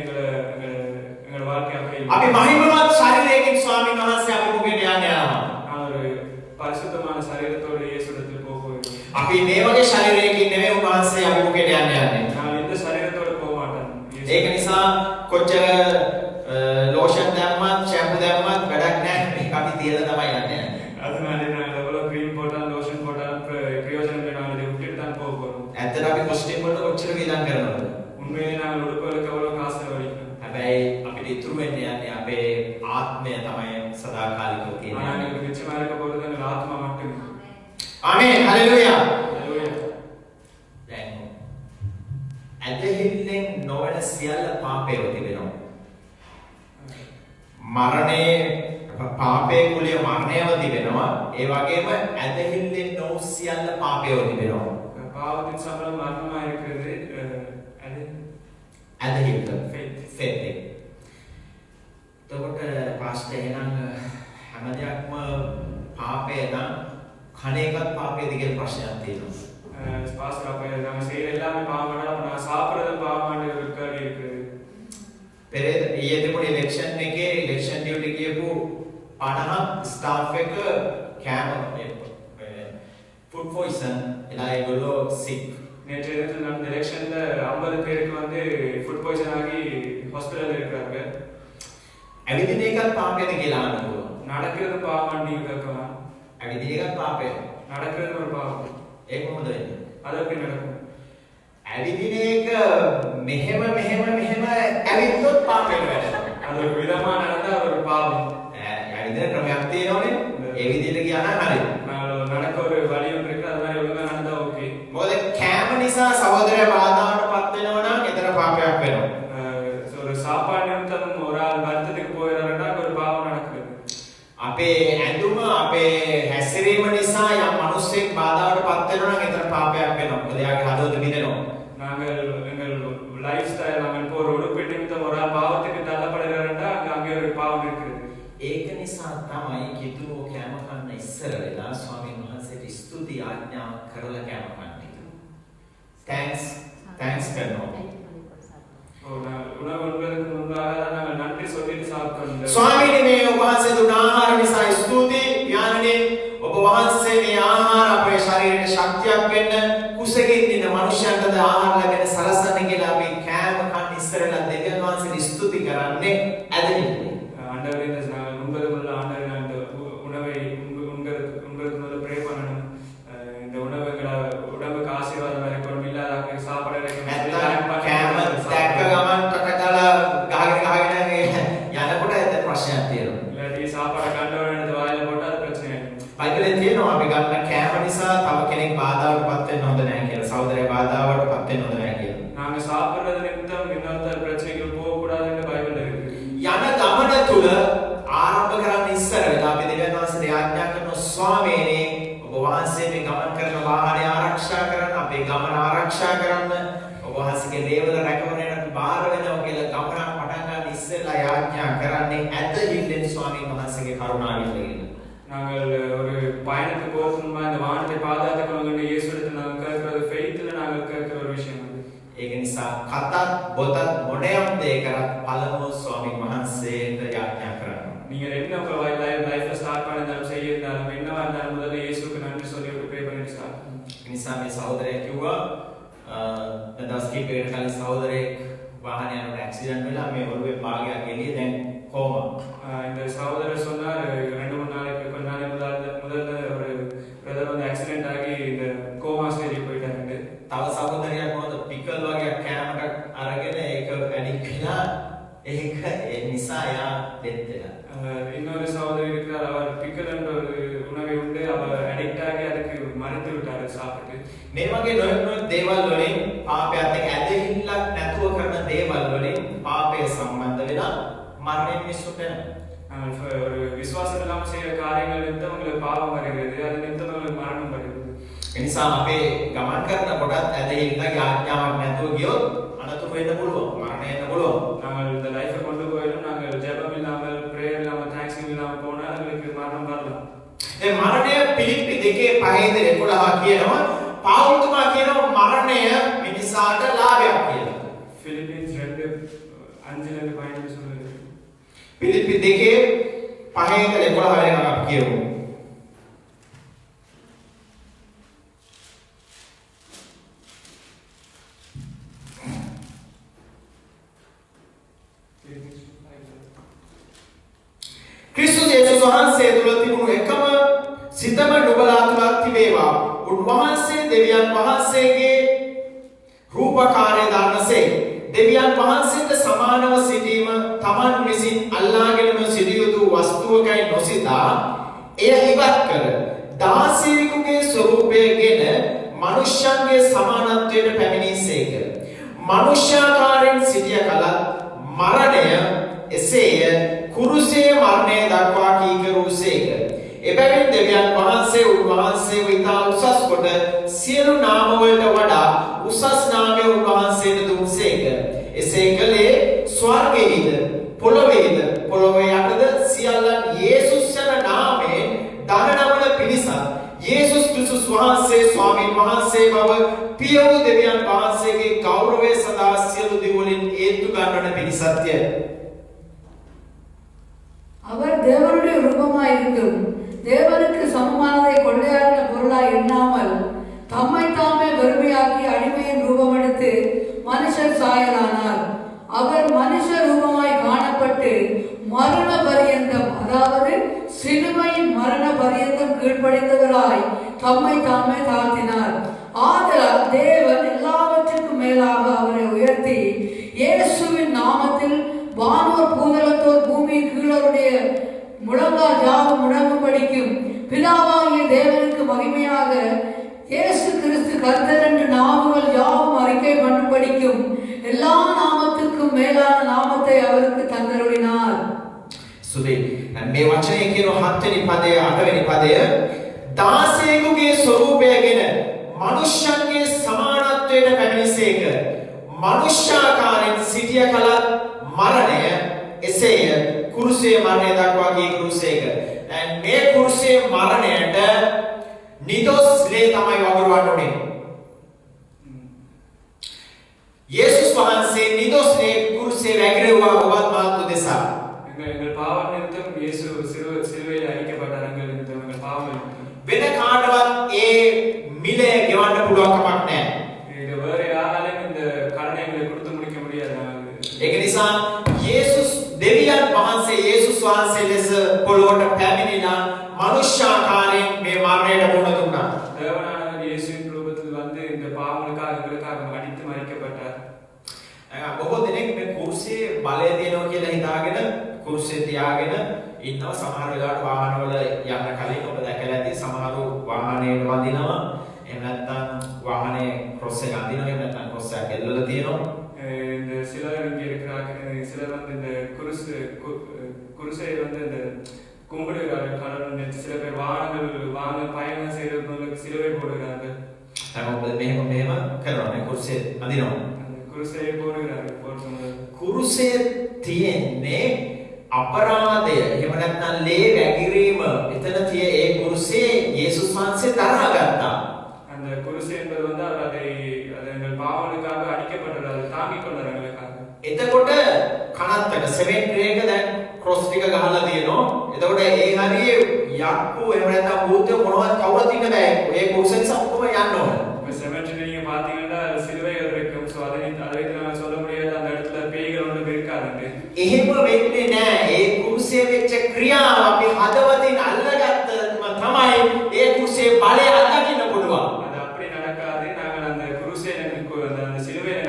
எங்களோட வாழ்க்கை அப்படி අපි මහිමවත් ශරීරයකින් ස්වාමීන් වහන්සේ අපි මුගෙට යන්න යනවා. நான் ஒரு பரிசுத்தமான சரீரத்தோடு இயேசுவிடத்தில் போகிறேன். අපි මේ වගේ ශරීරයකින් නෙවෙයි උන්වහන්සේ අපි මුගෙට යන්න යන්නේ. நான் இந்த சரீரத்தோடு போக மாட்டேன். ඒක නිසා කොච්චර ලෝෂන් දැම්මත් ෂැම්පු දැම්මත් වැඩක් නැහැ. මේක අපි තියලා තමයි යන්නේ. அதனால நான் எவ்வளவு க்ரீம் போட்டாலும் லோஷன் போட்டாலும் பிரயோஜனம் இல்லை. நான் இதை விட்டுட்டு தான் போக போறோம். ඇත්තට අපි කොස්ටියම් වලට කොච්චර වියදම් කරනවද? உண்மையிலே நாங்கள் உடுப்புகளுக்கு எவ்வளவு காசு செலவழிக்கிறோம். හැබැයි අපිට ඉතුරු වෙන්නේ යන්නේ අපේ ආත්මය තමයි සදාකාලිකව ஆனா තියෙන්නේ. எங்களுக்கு மிச்சமா இருக்க போறது எங்கள் ஆத்மா மட்டுமே. ආමේන් හලෙලූයා. ஹல்லேலூயா. දැන් ඇදහිල්ලෙන් නොවන සියල්ල පාපයව තිබෙනවා. මරණේ පාපේ කුලිය මරණයව තිබෙනවා. ඒ වගේම ඇදහිල්ලෙන් නො සියල්ල පාපයව තිබෙනවා. பாவத்தின் சம்பளம் மரணமா இருக்கிறது. அது ඇදහිල්ල faith. faith එක. එතකොට පාස්ටර් එහෙනම් හැම දෙයක්ම පාපය නම් කණ එකත් පාපයද කියලා ප්‍රශ්නයක් තියෙනවා. பாஸ்டர் அப்ப நாங்க செய்யற எல்லாமே பாவம். நான் சாப்பிடுறது பாவமான ஒரு கேள்வி இருக்குது. පෙරේද ඊයේ තිබුණේ ඉලෙක්ෂන් එකේ ඉලෙක්ෂන් ඩියුටි කියපු 50 ස්ටාෆ් එක කෑම ෆුඩ් පොයිසන් එලා ඒගොල්ලෝ සික්. நேற்று இடத்துல நடந்த எலெக்ஷன்ல 50 பேருக்கு வந்து ஃபுட் பாய்சன் ஆகி ஹாஸ்பிடல்ல இருக்காங்க. ඇවිදින එකත් පාපයද කියලා අහන්න පුළුවන්. நடக்கிறது பாவம் நீங்க கேட்கலாம். ඇවිදින එකත් පාපය. நடக்கிறது ஒரு பாவம். ඒක මොකද වෙන්නේ? அது எப்படி நடக்கும்? ඇවිදින එක මෙහෙම ඇවිද්දොත් පාපයට වැටෙනවා. அது ஒரு விதமா நடந்தா அது ஒரு பாவம். ඇවිදින ක්‍රමයක් තියෙනවනේ. ඒ විදිහට ගියා නම් හරි. நடக்க ஒரு வழி ஒன்று இருக்கு. அது மாதிரி ஒழுங்கா நடந்தா ஓகே. මොකද කෑම නිසා සහෝදරය බාධාවටපත් වෙනවා නම් එතන පාපයක් වෙනවා. ஒரு சாப்பாடு நிமித்தம் ஒரு ஆள் வருத்தத்துக்கு போயிடுறாருன்னா ஒரு பாவம் நடக்குது. අපේ ඇඳුම අපේ හැසිරීම නිසා යම් මිනිස්සෙක් බාධාවටපත් වෙනවා නම් එතන පාපයක් වෙනවා. මොකද එයාගේ හදවත බිඳෙනවා. நாங்கள் எங்கள் லைஃப் ஸ்டைல் நாங்கள் இப்போ ஒரு உடுப்பு நிமித்தம் நிமித்தம் ஒரு ஆள் பாவத்துக்கு தள்ளப்படுகிறாருன்னா அங்கே ஒரு பாவம் இருக்குது. ඒක නිසා තමයි කිතුනෝ කැම කන්න ඉස්සර වෙලා ස්වාමීන් වහන්සේට ස්තුති ආඥා කරලා කැම කන්නේ. thanks කරනවා. உணவு உண்பதற்கு முன்பாக நாங்கள் நன்றி சொல்லிட்டு சாப்பிட்டோம். ස්වාමීනි මේ ඔබ වහන්සේ දුන්න ආහාර නිසා ස්තුති. ඥානනේ ඔබ වහන්සේ මේ ආහාර අපේ ශරීරයට ශක්තියක් වෙන්න කුසගෙන් ඉන්න මනුෂ්‍යයන්ටද ආහාර ලැබෙන සලසන්න කියලා අපි කෑම කන්න ඉස්සරලා දෙවියන් වහන්සේට ස්තුති කරන්නේ ඇදහිල්ලේ. ஆண்டவரே நாங்கள் உண்பதற்குள்ள ஆண்டவரே அந்த உணவை உண்பதற்கு முதல்ல ப்ரே பண்ணணும். இந்த உணவுகளை உடம்புக்கு ஆசீர்வாதம் இருக்கணும். இல்லாத சாப்பாடு කෑම දැක්ක ගමන් කටකලා ගහගෙන යනකොට ඇත්ත ප්‍රශ්නයක් තියෙනවා. இல்லாட்டி சாப்பாடை கண்டவனது வாயில போட்டா அது பிரச்சனை ஆயிடும். බයිබලෙන් තියෙනවා අපි ගන්න කෑම නිසා තව කෙනෙක් බාධාවටපත් වෙන්න හොඳ නැහැ කියලා. සහෝදරය බාධාවටපත් වෙන්න හොඳ නැහැ කියලා. நாங்க சாப்பிடுறது நிமித்தம் இன்னொருத்தர் பிரச்சனைகள் போக கூடாதுன்னு பைபிள்ல இருக்கு. යන ගමන තුල ආරම්භ කරන්න ඉස්සර වෙලා අපි දෙවියන් වහන්සේට ආඥා කරන ස්වාමීනි ඔබ වහන්සේ මේ ගමන් කරන වාහනය ආරක්ෂා කරන්න, අපේ ගමන ආරක්ෂා කරන්න, ඔබ වහන්සේගේ දේවල රැකවරණයට බාර වෙනවා කියලා ගමනක් පටන් ගන්න ඉස්සෙල්ලා ආඥා කරන්නේ ඇදහිල්ලෙන් ස්වාමීන් වහන්සේගේ කරුණාවෙන් නේද? நாங்கள் ஒரு பயணத்துக்கு போகிறதுக்கு முன்பாக இந்த வானத்தை பாதுகாத்துக்கணும் இயேசுவிடத்தில் நாங்கள் கேட்கறது ஃபெய்த்ல நாங்கள் கேட்கிற ஒரு விஷயம் அது. ඒක නිසා කතත් බොතත් මොඩයම් දේ කරත් පළමුව ස්වාමීන් වහන්සේට යාඥා කරන්න. நீங்கள் என்ன உங்க லைஃப்ல ஸ்டார்ட் பண்ணாலும் செய்யறதாலும் என்னவா இருந்தாலும் முதல்ல இயேசுவுக்கு நன்றி சொல்லி ப்ரே பண்ணிட்டு ஸ்டார்ட். ඒ නිසා මේ සහෝදරයා කිව්වා දවස් කිහිපයකට කලින් සහෝදරයෙක් වාහනය යනකොට ඇක්සිඩන්ට් වෙලා මේ ඔළුවේ භාගයක් එළිය දැන් කොහොම? இந்த சகோதரர் சொன்னார் 2-3 நாளைக்கு கொஞ்ச நாளைக்கு முதல்ல ஒரு பிரதர் வந்து ஆக்சிடென்ட் ஆகி இந்த கோமா ஸ்டேஜுக்கு போயிட்டாங்க. තව සහෝදරයෙක් මොකද පිකල් වගේ කෑමකට අරගෙන ඒක ඇඩික්ට් වෙලා ඒක ඒ නිසා එයා ඩෙත් වෙලා. இன்னொரு சகோதரி இருக்கிறார். அவர் பிக்கல் என்ற ஒரு உணவை உண்டு அவர் அடிக்ட் ஆகி அதுக்கு மறைத்து விட்டார் சாப்பிட்டு. මේ වගේ නොයෙක් දේවල් වලින් පාපයත් එක්ක ඇදහිල්ලක් නැතුව කරන දේවල් වලින් පාපය සම්බන්ධ වෙලා මරණය මිනිස්සුන්ට වෙනවා. ஒரு விசுவாசம் இல்லாமல் செய்யற காரியங்கள் நிமித்தம் உங்களுக்கு பாவம் வருகிறது. அது நிமித்தம் உங்களுக்கு மரணம் வருகிறது. ඒ නිසා අපේ ගමන් කරනකොටත් ඇදහිල්ලක් ආඥාවක් නැතුව ගියොත් අනතුරු වෙන්න පුළුවන්. මරණය එන්න පුළුවන්. நாங்கள் இந்த லைஃபை கொண்டு போயிடும் நாங்கள் ஜெபம் இல்லாமல் பிரேயர் இல்லாமல் தேங்க்ஸ்கிவிங் இல்லாமல் போனால் எங்களுக்கு மரணம் வரலாம். ඒ මරණය පිලිප්පි 2:5-11 කියනවා. පාවුල්තුමා කියනවා මරණය මිනිසාට ලාභයක් කියලා. பிலிப்பின்ஸ் 2:5-15 சொல்லுது. පිලිප්පි 2:5-11 වෙනකම් අපි කියමු. ක්‍රිස්තුස් යේසුස් වහන්සේ තුළ තිබුණු එකම සිතම නුඹලා තුලත් තිබේවා. උන්වහන්සේ දෙවියන් වහන්සේගේ රූපකාරය දන්නසේ දෙවියන් වහන්සේට සමානව සිටීම තමන් විසින් අල්ලාගෙනම සිටිය යුතු වස්තුවකයි නොසිතා එය ඉවත් කර දාසයෙකුගේ ස්වරූපයගෙන මනුෂ්‍යයන්ගේ සමානත්වයට පැමිණීසේක. මනුෂ්‍යාකාරයෙන් සිටිය කලත් මරණය එසේය කුරුසේ මරණය දක්වා කීකරුසේක. එබැවින් දෙවියන් වහන්සේ උන්වහන්සේව ඉතා උසස් කොට සියලු නාමවලට වඩා උසස් නාමය උන්වහන්සේට දුන්සේක. එසේ කළේ ස්වර්ගයේද පොළොවේද පොළොවේ යටද සියල්ලන් යේසුස් යන නාමයෙන් දරනවන පිණිස යේසුස් ක්‍රිස්තුස් වහන්සේ ස්වාමීන් වහන්සේ බව පිය වූ දෙවියන් වහන්සේගේ ගෞරවය සදා සියලු දිවවලින් ඒත්තු ගන්නට පිණිසත්ය. அவர் தேவனுடைய ரூபமாய் இருந்தும் தேவனுக்கு சமமானதை கொள்ளையாடின பொருளாய் எண்ணாமல் தம்மை தாமே வெறுமையாக்கி அடிமையின் ரூபமெடுத்து மனுஷர் சாயலானார். அவர் மனுஷ ரூபமாய் காணப்பட்டு மரண பரியந்தம், அதாவது சிலுவையின் மரண பரியந்தம் கீழ்ப்படிந்தவராய் தம்மை தாமே தாழ்த்தினார். ஆதலால் தேவன் எல்லாவற்றுக்கும் மேலாக அவரை உயர்த்தி இயேசுவின் நாமத்தில் வானோர் பூதலத்தோர் பூமி கீழருடைய முழங்கால் யாவும் முழங்கும்படிக்கும் பிதாவாகிய தேவனுக்கு மகிமையாக இயேசு கிறிஸ்து கர்த்தர் என்று நாமங்கள் யாவும் அறிக்கை பண்ணும்படிக்கும் எல்லா நாமத்துக்கும் மேலான நாமத்தை அவருக்கு தந்தருளினார். සුදේ මේ වචනේ කියන 7 වෙනි පදය 8 වෙනි පදය දාසයෙකුගේ ස්වරූපයගෙන මනුෂ්‍යයන්ගේ සමානත්වයට පැමිණිසේක. මනුෂ්‍යාකාරයෙන් සිටිය කලත් කුරුසේ මරණය දක්වා ගිය කුරුසේක. දැන් මේ කුරුසේ මරණයට නිදොස් ලේ තමයි වගුරුවන්න උනේ. යේසුස් වහන්සේ නිදොස් ලේ කුරුසේ වැගිරෙව්වා ඔබත් මාත් උදෙසා. எங்கள் பாவம் நிமித்தம் இயேசு சிலுவையில் அடிக்கப்பட்டார். எங்கள் நிமித்தம் எங்கள் பாவம் நிமித்தம். වෙන කාටවත් ඒ මිලය ගෙවන්න පුළුවන් කමක් නැහැ. இது வேற யாராலையும் இந்த கடனை எங்களுக்கு கொடுத்து முடிக்க முடியாது. ඒක නිසා යේසුස් දෙවියන් වහන්සේ යේසුස් වහන්සේ ලෙස පොළොවට පැමිණිලා මනුෂ්‍යාකාරයෙන් මේ මරණයට මුහුණ දුන්නා. தேவனானவர் இயேசுவின் ரூபத்தில் வந்து இந்த பாவங்களுக்காக எங்களுக்காக அடித்து மறிக்கப்பட்டார். බොහෝ දෙනෙක් මේ කුරුසේ බලය දෙනවා කියලා හිතාගෙන කුරුසේ තියාගෙන ඉන්නවා. සමහර වෙලාවට වාහනවල යන්න කලින් ඔබ දැකලා ඇති සමහරු වාහනේට වදිනවා. එහෙම නැත්නම් වාහනේ ක්‍රොස් එක අදිනවා. එහෙම නැත්නම් ක්‍රොස් එක එල්ලලා තියෙනවා. இந்த சிலர் இங்கே இருக்கிறாங்க. சிலர் வந்து இந்த குருசை வந்து இந்த கும்பிடுகிறார்கள். கடவுள் சில பேர் வாங்க பயணம் செய்யறவங்களுக்கு சிலுவை போடுகிறார்கள். ඔබ මෙහෙම කරනවා කුරුසේ අදිනවා. குருசையை போடுகிறார்கள். කුරුසේ තියෙන්නේ අපරාධය. එහෙම නැත්නම් ලේ වැගිරීම. එතන තිය ඒ කුරුසේ යේසුස් වහන්සේ දරාගත්තා. அந்த குருசை என்பது வந்து அவர் அதை எங்கள் பாவங்களுக்காக அடிக்கப்பட்டது. அதை தாங்கிக் கொண்டார் எங்களுக்காக. එතකොට කනත්තට සෙමෙන්ට් එක දැන් ක්‍රොස් ටික ගහලා තියෙනවා. එතකොට ඒ හරියේ යක්කු එහෙම නැත්නම් භූතය මොනවද කවුරුත් ඉන්න බෑ. ඒ කුරුසේ නිසා ඔක්කොම යන්න ඕන. இப்ப செமெண்ட்ல நீங்க பாத்தீங்கன்னா சிலுவைகள் இருக்கும். சோ அதை வைத்து நாம சொல்ல முடியாது அந்த இடத்துல பேய்கள் ஒன்று இருக்காதுன்னு. එහෙම වෙන්නේ නෑ. ඒ කුරුසේ වෙච්ච ක්‍රියාව අපි හදවතින් අල්ලගත්තම තමයි ඒ කුරුසේ බලය අත්දකින්න පුළුවන්. அது அப்படி நடக்காது. நாங்கள் அந்த குருசை அந்த சிலுவையில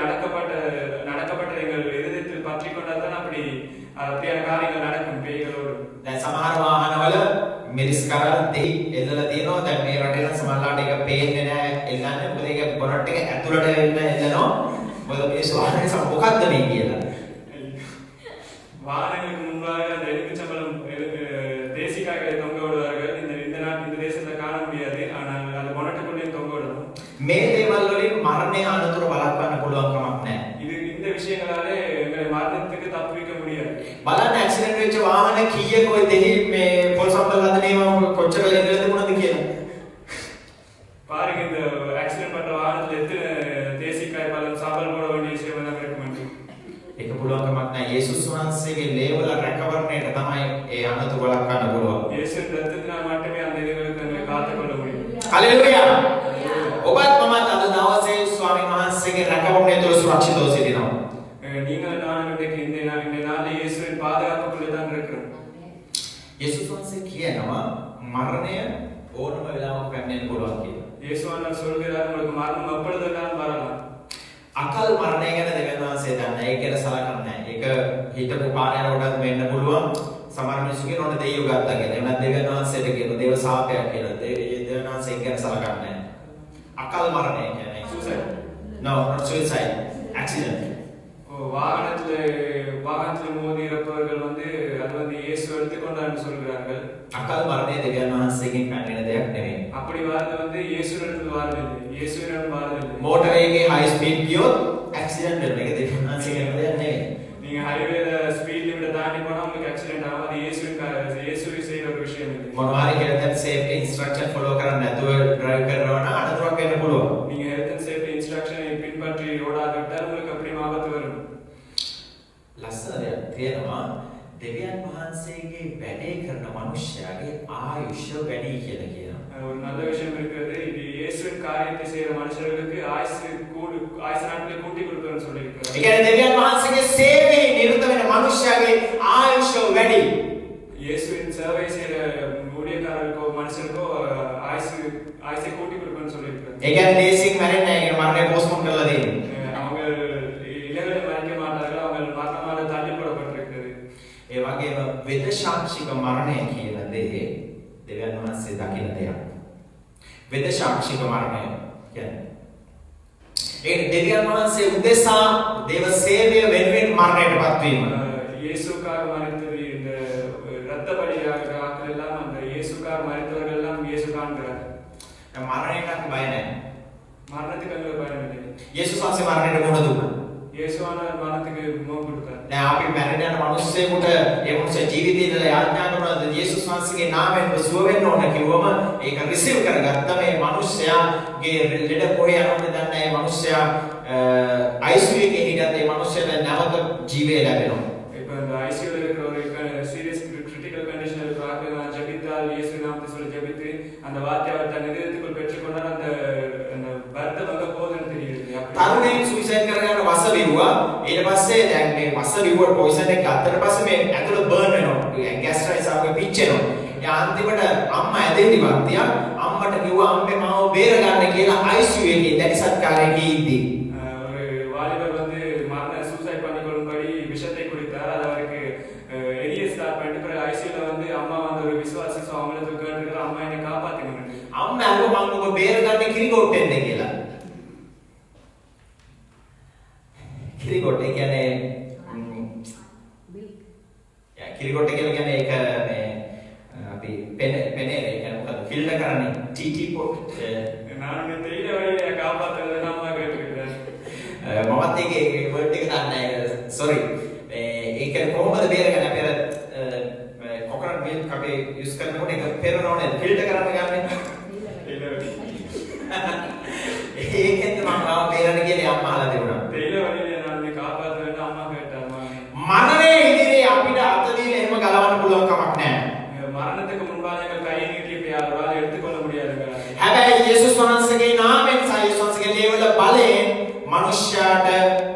நடக்கப்பட்ட எங்கள் இதயத்தில் பற்றி கொண்டால் தான் அப்படியான காரியங்கள் நடக்கும் பேய்களோடு. දැන් සමහර වාහනවල මිරිස් කරල් දෙහි එල්ලලා තියෙනවා. දැන් මේ රටේ නම් සමහරලාට ඒක පේන්නේ නැහැ එල්ලන්නේ. මොකද ඒක බොනට් එක ඇතුළට එන්න එල්ලනවා. මොකද මිනිස්සු වාහනේ මොකක්ද මේ කියලා. வாகனங்களுக்கு முன்பாக அந்த எலுமிச்சம்பழம் தேசிக்காக தொங்க விடுவார்கள். இந்த தேசத்துல காண முடியாது. ஆனால் அது பொனட்டுக்குள்ளேயும் தொங்க விடணும். මේ දේවල් වලින් මරණය අනතුරු වළක්වන්න පුළුවන් කමක් නැහැ. இந்த விஷயங்களாலே எங்களை மரணத்துக்கு தப்பிக்க முடியாது. බලන්න ඇක්සිඩන්ට් වෙච්ච වාහන කීයක ඔය දෙහි මේ පොල් සම්බල් හදනේම කොච්චර ඉඳලා තිබුණාද කියලා. பாருங்க இந்த ஆக்சிடென்ட் பண்ற வாகனத்துல எத்தனை தேசிக்காய் பழம் சாம்பல் போட வேண்டிய விஷயம் எல்லாம் இருக்கும். ඒක පුළුවන් කමක් නැහැ. යේසුස් වහන්සේගේ ලේවල රැකවරණයට තමයි ඒ අනතුරු වළක්වන්න පුළුවන්. இயேசுவின் ரத்தத்தினால் மட்டுமே அந்த இதுகளுக்கு நம்மை காத்துக்கொள்ள முடியும். හලෙලූයා. ඔබත් මමත් අද දවසේ ස්වාමීන් වහන්සේගේ රැකවරණය තුළ සුරක්ෂිතව සිටිනවා. நீங்கள் நானும் இன்றைக்கு இந்த நாளில் இயேசுவின் பாதுகாப்புக்குள்ளே தான் இருக்கிறோம். යේසුස් වහන්සේ කියනවා මරණය ඕනම වෙලාවක පැමිණෙන්න පුළුවන් කියලා. இயேசுவானவர் சொல்கிறார் உங்களுக்கு மரணம் எப்பொழுதெல்லாம் வரலாம். අකල් මරණය ගැන දෙවියන් වහන්සේ දන්නා. ඒක ගැන සලකන්නේ නැහැ. ඒක හිතපු පාරයකටත් වෙන්න පුළුවන්. සමහර මිනිස්සු කියනවා දෙයියෝ ගත්තා කියලා. එහෙනම් දෙවියන් වහන්සේට කියනවා දේව සාපයක් කියලා. දෙවියන් වහන්සේ ඒක ගැන සලකන්නේ නැහැ. අකල් මරණය කියන්නේ suicide. No, not suicide. Accident. வாகனத்தில் மோதி இறப்பவர்கள் வந்து அது வந்து இயேசு எடுத்துக்கொண்டார்னு சொல்கிறார்கள். අකල් මරණය දෙවියන් වහන්සේගෙන් පැමිණෙන දෙයක් නෙවෙයි. அப்படி வாரது வந்து இயேசுவினிடத்தில் வாரதில்லை. இயேசுவினிடம் வாரதில்லை. මෝටර් එකේ high speed ගියොත් accident වෙනවා. ඒක දෙවියන් වහන්සේගෙන් දෙයක් නෙවෙයි. நீங்க ஹைவேல ஸ்பீட் லிமிட் தாண்டி போனா உங்களுக்கு ஆக்சிடென்ட் ஆகும். அது இயேசுவை செய்யற ஒரு விஷயம் இது. මොනවා හරි කියලා දැන් safety instruction follow කරන්නේ නැතුව drive කරනවා නම් අනතුරක් වෙන්න පුළුවන්. நீங்க ஹெல்த் அண்ட் சேஃப்டி இன்ஸ்ட்ரக்ஷனை பின்பற்றி ஓடாவிட்டால் உங்களுக்கு அப்படி ஆபத்து வரும். ලස්සන දෙයක් තියෙනවා. දෙවියන් වහන්සේගේ වැඩේ කරන මනුෂ්‍යයාගේ ආයුෂ වැඩි කියලා කියනවා. ஒரு நல்ல விஷயம் இருக்கிறது. இது இயேசுவின் காரியத்தை செய்யற மனுஷர்களுக்கு ஆயுசு நாட்களை கூட்டி கொடுப்பேன்னு சொல்லியிருக்கிறார். ඒ කියන්නේ දෙවියන් වහන්සේගේ සේවයේ නිරත වෙන මනුෂ්‍යයාගේ ආයුෂ වැඩි. இயேசுவின் சேவை செய்யற ஊழியக்காரர்களுக்கோ மனுஷனுக்கோ ஆயுசை கூட்டி கொடுப்பேன்னு சொல்லியிருக்கிறார். ඒ කියන්නේ ලේසියෙන් මැරෙන්නේ නැහැ. ඒ මරණය පෝස්ට්පෝන් කරලා දෙන්නේ. அவங்க இளவலை மறைக்க மாட்டார்கள். அவங்க மரணமான தள்ளி போடப்பட்டிருக்கிறது. ඒ වගේම වෙද සාක්ෂික මරණය කියන දේ දෙවියන් වහන්සේ දකින දෙයක්. වෙද සාක්ෂික මරණය කියන්නේ ඒ දෙවියන් වහන්සේ උදෙසා දේව සේවය වෙනුවෙන් මරණයටපත් වීම. இயேசுக்காக மரித்தது இந்த இரத்த பலியாக ஆக்கள் எல்லாம் அந்த இயேசுக்காக மரித்தவர்கள் எல்லாம் இயேசு காண்கிறார். මරණයට අපි බය නැහැ. மரணத்துக்கு எங்களுக்கு பயம் இல்லை. යේසුස් වහන්සේ මරණයට මුහුණ දුන්නා. යේසුවාන වනතික මුව கொடுத்தார். දැන් අපි මැරෙන යන මිනිස්සෙකුට ඒ මිනිස්සේ ජීවිතේ ඉඳලා යාඥා කරනවා යේසුස් වහන්සේගේ නාමයෙන් සුව වෙන්න ඕන කිව්වම ඒක රිසීව් කරගත්ත මේ මිනිස්යාගේ ලෙඩ කොහේ යනවද දන්නේ නැහැ. මේ මිනිස්යා ICU එකේ හිටියත් ඒ මිනිස්යාට නැවත ජීවය ලැබෙනවා. இப்போ அந்த ICU ல இருக்கிற ஒரு சீரியஸ் கிரிட்டிக்கல் கண்டிஷன்ல இருக்கிற நான் ஜெபித்தால் இயேசு நாமத்தில் சொல்லி ஜெபித்து அந்த வார்த்தையை அவர் தன் இதயத்துக்குள் பெற்றுக்கொண்டால் அந்த வருத்தம் அங்க போகுதுன்னு தெரியுது. තරුණයෙක් සුයිසයිඩ් කරගන්න වස විරුවා. ඊට පස්සේ දැන් මේ වස විරුවට පොයිසන් එක ගත්තට පස්සේ මේ ඇතුළ බර්න් වෙනවා. ගෑස්ට්‍රයිස් ආපේ පිච්චෙනවා. යා අන්තිමට අම්මා ඇදෙන්නිවත් තියා අම්මට කිව්වා අම්මේ මාව බේර ගන්න කියලා ICU එකේ දැඩි සත්කාරයේ ඉද්දී ஒரு வாலிபர் வந்து மரண சூசைட் பண்ணிக்கொள்ளும்படி விஷத்தை குடித்தார். அது அவருக்கு எரிய ஸ்டார்ட் பண்ணிட்டு பிறகு ICU ல வந்து அம்மா வந்து ஒரு விசுவாசி சோ அவங்கள கேட்டுக்கிற அம்மா என்னை காப்பாத்துங்க. අම්මා අහුවා මම ඔබ බේර ගන්න කිරිකොට්ටෙන්ද කියලා. කිරිකොට්ට කියන්නේ කිරිකොට්ට කියලා කියන්නේ ඒක මේ අපි පෙනේ ඒ කියන්නේ මොකද ෆිල්ටර් කරන්නේ TT පොට් நான் இந்த தெரியல வழியில காப்பாத்துறது அம்மா கேட்டுக்கிட்டேன். මමත් ඒකේ වර්ඩ් එක දන්නේ නැහැ. සෝරි. ඒක කොහොමද බේරගන්නේ අපි අර කොකනට් මිල්ක් අපි යූස් කරනකොට ඒක පෙරනෝනේ ෆිල්ටර් කරන්න ගන්නේ. ඒකෙන්ද මම බේරන්න කියලා අම්මා අහලා තිබුණා. தெரியல வழியில நான் காப்பாத்துறது அம்மா கேட்டாமா. මරණය ඉදිරියේ අපිට අත දීලා එහෙම ගලවන්න පුළුවන් කමක් නැහැ. மரணத்துக்கு முன்பாக எங்கள் கையை நீட்டி யாராலும் எடுத்துக்கொள்ள முடியாதுங்க. හැබැයි යේසුස් වහන්සේගේ නාමයෙන් සහ යේසුස් වහන්සේගේ දේවල බලයෙන් මනුෂ්‍යයාට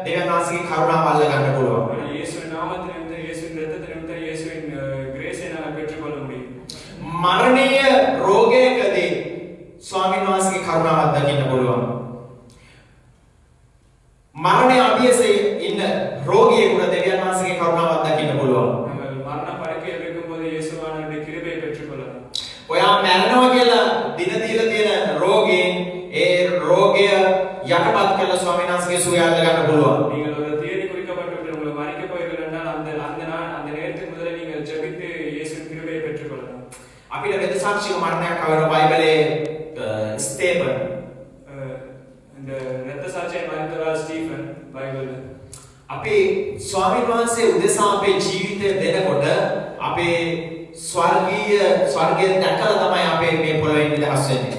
දෙවියන් වහන්සේගේ කරුණාව අල්ල ගන්න පුළුවන්. இயேசுவின் நாமத்திலிருந்து இயேசுவின் இரத்தத்திலிருந்து இயேசுவின் கிரேஸை நாங்கள் பெற்றுக்கொள்ள முடியும். මරණීය රෝගයකදී ස්වාමීන් වහන්සේගේ කරුණාව දකින්න පුළුවන්. මරණය අභියසේ ඉන්න රෝගියෙකුට දෙවියන් වහන්සේගේ කරුණාව දකින්න පුළුවන්. நாங்கள் மரண படுக்கையில் இருக்கும்போது இயேசுவானுடைய கிருபையை பெற்றுக்கொள்ளலாம். ඔයා මැරෙනවා කියලා දින දීලා තියෙන රෝගීන් ඒ රෝගය යටපත් කළ ස්වාමීන් වහන්සේගේ සුවය අල්ල ගන්න පුළුවන්. நீங்கள் ஒரு தேதி குறிக்கப்பட்டு உங்களை மறிக்க போகிறீர்கள் என்றால் அந்த நேரத்துக்கு முதல்ல நீங்கள் ஜெபித்து இயேசுவின் கிருபையை பெற்றுக்கொள்ளலாம். අපිට වෙද සාක්ෂික මරණයක් කවර බයිබලයේ ස්තේපන් இந்த இரத்த சாட்சியை மறித்தவர் ஸ்டீஃபன் பைபிள். අපි ස්වාමීන් වහන්සේ උදෙසා අපේ ජීවිතය දෙනකොට අපේ ස්වර්ගය දැකලා තමයි අපේ මේ පොළොවේ නිදහස් වෙන්නේ.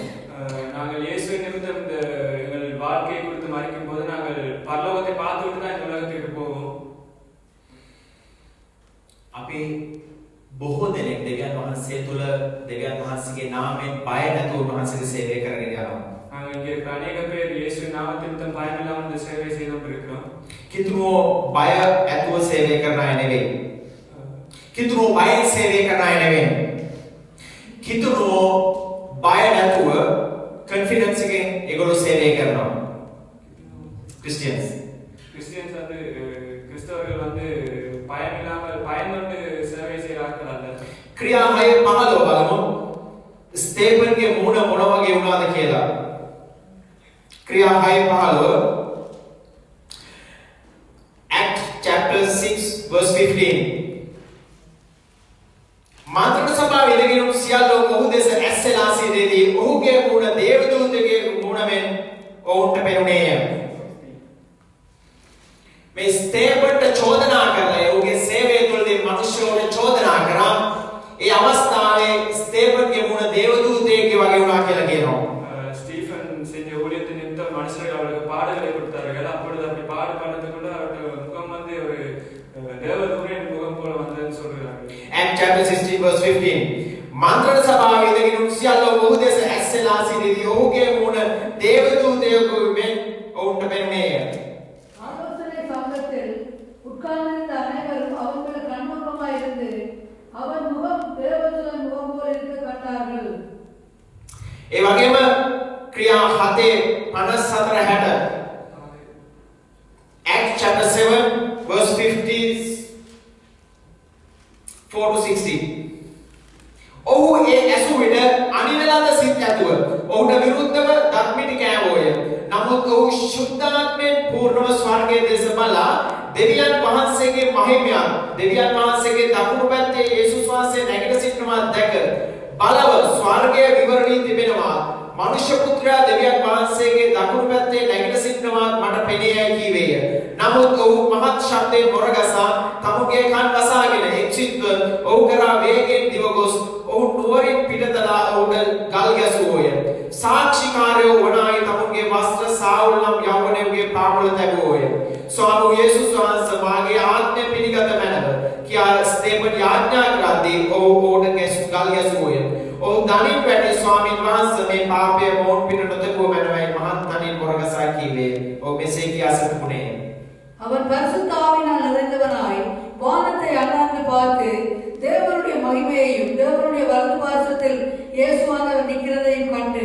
நாங்கள் இயேசுவின் நிமித்தம் இந்த எங்கள் வாழ்க்கையை குறித்து மறிக்கும் போது நாங்கள் பரலோகத்தை பார்த்துவிட்டு தான் இந்த உலகத்திற்கு போவோம். අපි බොහෝ දෙනෙක් දෙවියන් වහන්සේ තුල දෙවියන් වහන්සේගේ නාමයෙන් බය නැතුව වහන්සේගේ සේවය කරගෙන යනවා. நாங்கள் இங்கே இருக்கிற அநேக பேர் இயேசுவின் நாமத்தின் நிமித்தம் பயமில்லாமல் இந்த சேவை செய்து கொண்டிருக்கிறோம். කිතුනෝ බය ඇතුව සේවය කරන අය නෙවෙයි. කිතුනෝ බයෙන් සේවය කරන අය නෙවෙයි. කිතුනෝ බය නැතුව කොන්ෆිඩන්ස් එකෙන් ඒගොල්ලෝ සේවය කරනවා. ක්‍රිස්තියන්ස් கிறிஸ்டியன்ஸ் வந்து கிறிஸ்தவர்கள் வந்து பயமில்லாமல் பயந்து சேவை செய்கிறார்கள் அல்ல. ක්‍රියා 6:15 බලමු. ස්තේපන්ගේ මූණ මොන වගේ වුණාද කියලා. ක්‍රියා 6:15 Act chapter 6 verse 15. මාතෘක සභාවේ ඉඳගෙන සියල්ලෝ ඔහු දෙස ඇස්සලා සිටදී ඔහුගේ මූණ දේවදූතගේ මූණ මෙන් ඔවුන්ට පෙනුනේය. මේ ස්තේපන්ට චෝදනා කරලා ඔහුගේ සේවය තුළදී මිනිස්සුන්ට චෝදනා කරා. ඒ අවස්ථාවේ ස්තේපන්ගේ මූණ දේවදූතයෙක්ගේ වගේ වුණා කියලා කියනවා. ஸ்டீஃபன் செஞ்ச ஊழியத்தின் நிமித்தம் மனுஷர்கள் அவருக்கு பாடுகளை கொடுத்தார்கள். அப்பொழுது அப்படி பாடு பண்ணதுக்குள்ள அவருடைய முகம் வந்து ஒரு தேவதூதனின் முகம் போல வந்ததுன்னு சொல்றாங்க. Act chapter 16 verse 15. මන්ත්‍රණ සභාවේ ඉඳගෙන සියල්ලෝ ඔහු දෙස ඇස්සලා සිටදී ඔහුගේ මූණ දේවදූතයෙකු මෙන් ඔවුන්ට පෙනුනේය. ஆலோசனை சங்கத்தில் உட்கார்ந்திருந்த அனைவரும் அவர்கள் கண்முகமாயிருந்து அவன் முகம் தேவதூதன் முகம் போல இருக்க கண்டார்கள். ඒ වගේම ක්‍රියා 7:54-60 Act chapter 7 verse 54 to 60. ඔහු ඒ ඇසු විට අනිවැළඳ සිත් ඇතුව ඔහුට විරුද්ධව ධර්මිටි කෑවෝය. නමුත් ඔහු ශුද්ධාත්මයෙන් පූර්ණව ස්වර්ගයේ දෙස බලා දෙවියන් වහන්සේගේ මහිමයන් දෙවියන් වහන්සේගේ දකුණු පැත්තේ යේසුස් වහන්සේ නැගිට සිටිනවා දැක බලව ස්වර්ගයේ විවරණී තිබෙනවා. මනුෂ්‍ය පුත්‍රයා දෙවියන් වහන්සේගේ දකුණු පැත්තේ නැගිට සිටිනවා මට පෙනේයි කීවේය. නමුත් ඔහු මහත් ශබ්දයෙන් මොරගසා තමුගේ කන් වසාගෙන එක්සිත්ව ඔහු කරා වේගයෙන් දිව ගොස් ඔහු නුවරින් පිටතලා ඔහුට ගල් ගැසුවෝය. සාක්ෂිකාරයෝ වනායි තමුගේ වස්ත්‍ර සාවුල් නම් යෞවනයෙකුගේ පාමුල තැබුවෝය. ස්වාමී යේසුස් වහන්සේ මාගේ ආත්මය පිළිගත මැනව කියා ස්තේපන් යාඥා කරද්දී ඔහුට ගල් ගැසුවෝය. ඔහු දනින් වැටි ස්වාමීන් වහන්සේ මේ පාපය මොන් පිට නොතකුව මැනවයි මහත් දනින් මොරගසා කීවේ. ඔහු මෙසේ කියා සිටුනේ. அவன் பரிசுத்த ஆவியினால் நிறைந்தவனாய் வானத்தை அண்ணாந்து பார்த்து தேவனுடைய மகிமையையும் தேவனுடைய வலது பார்சத்தில் இயேசுவானவர் நிற்கிறதையும் கண்டு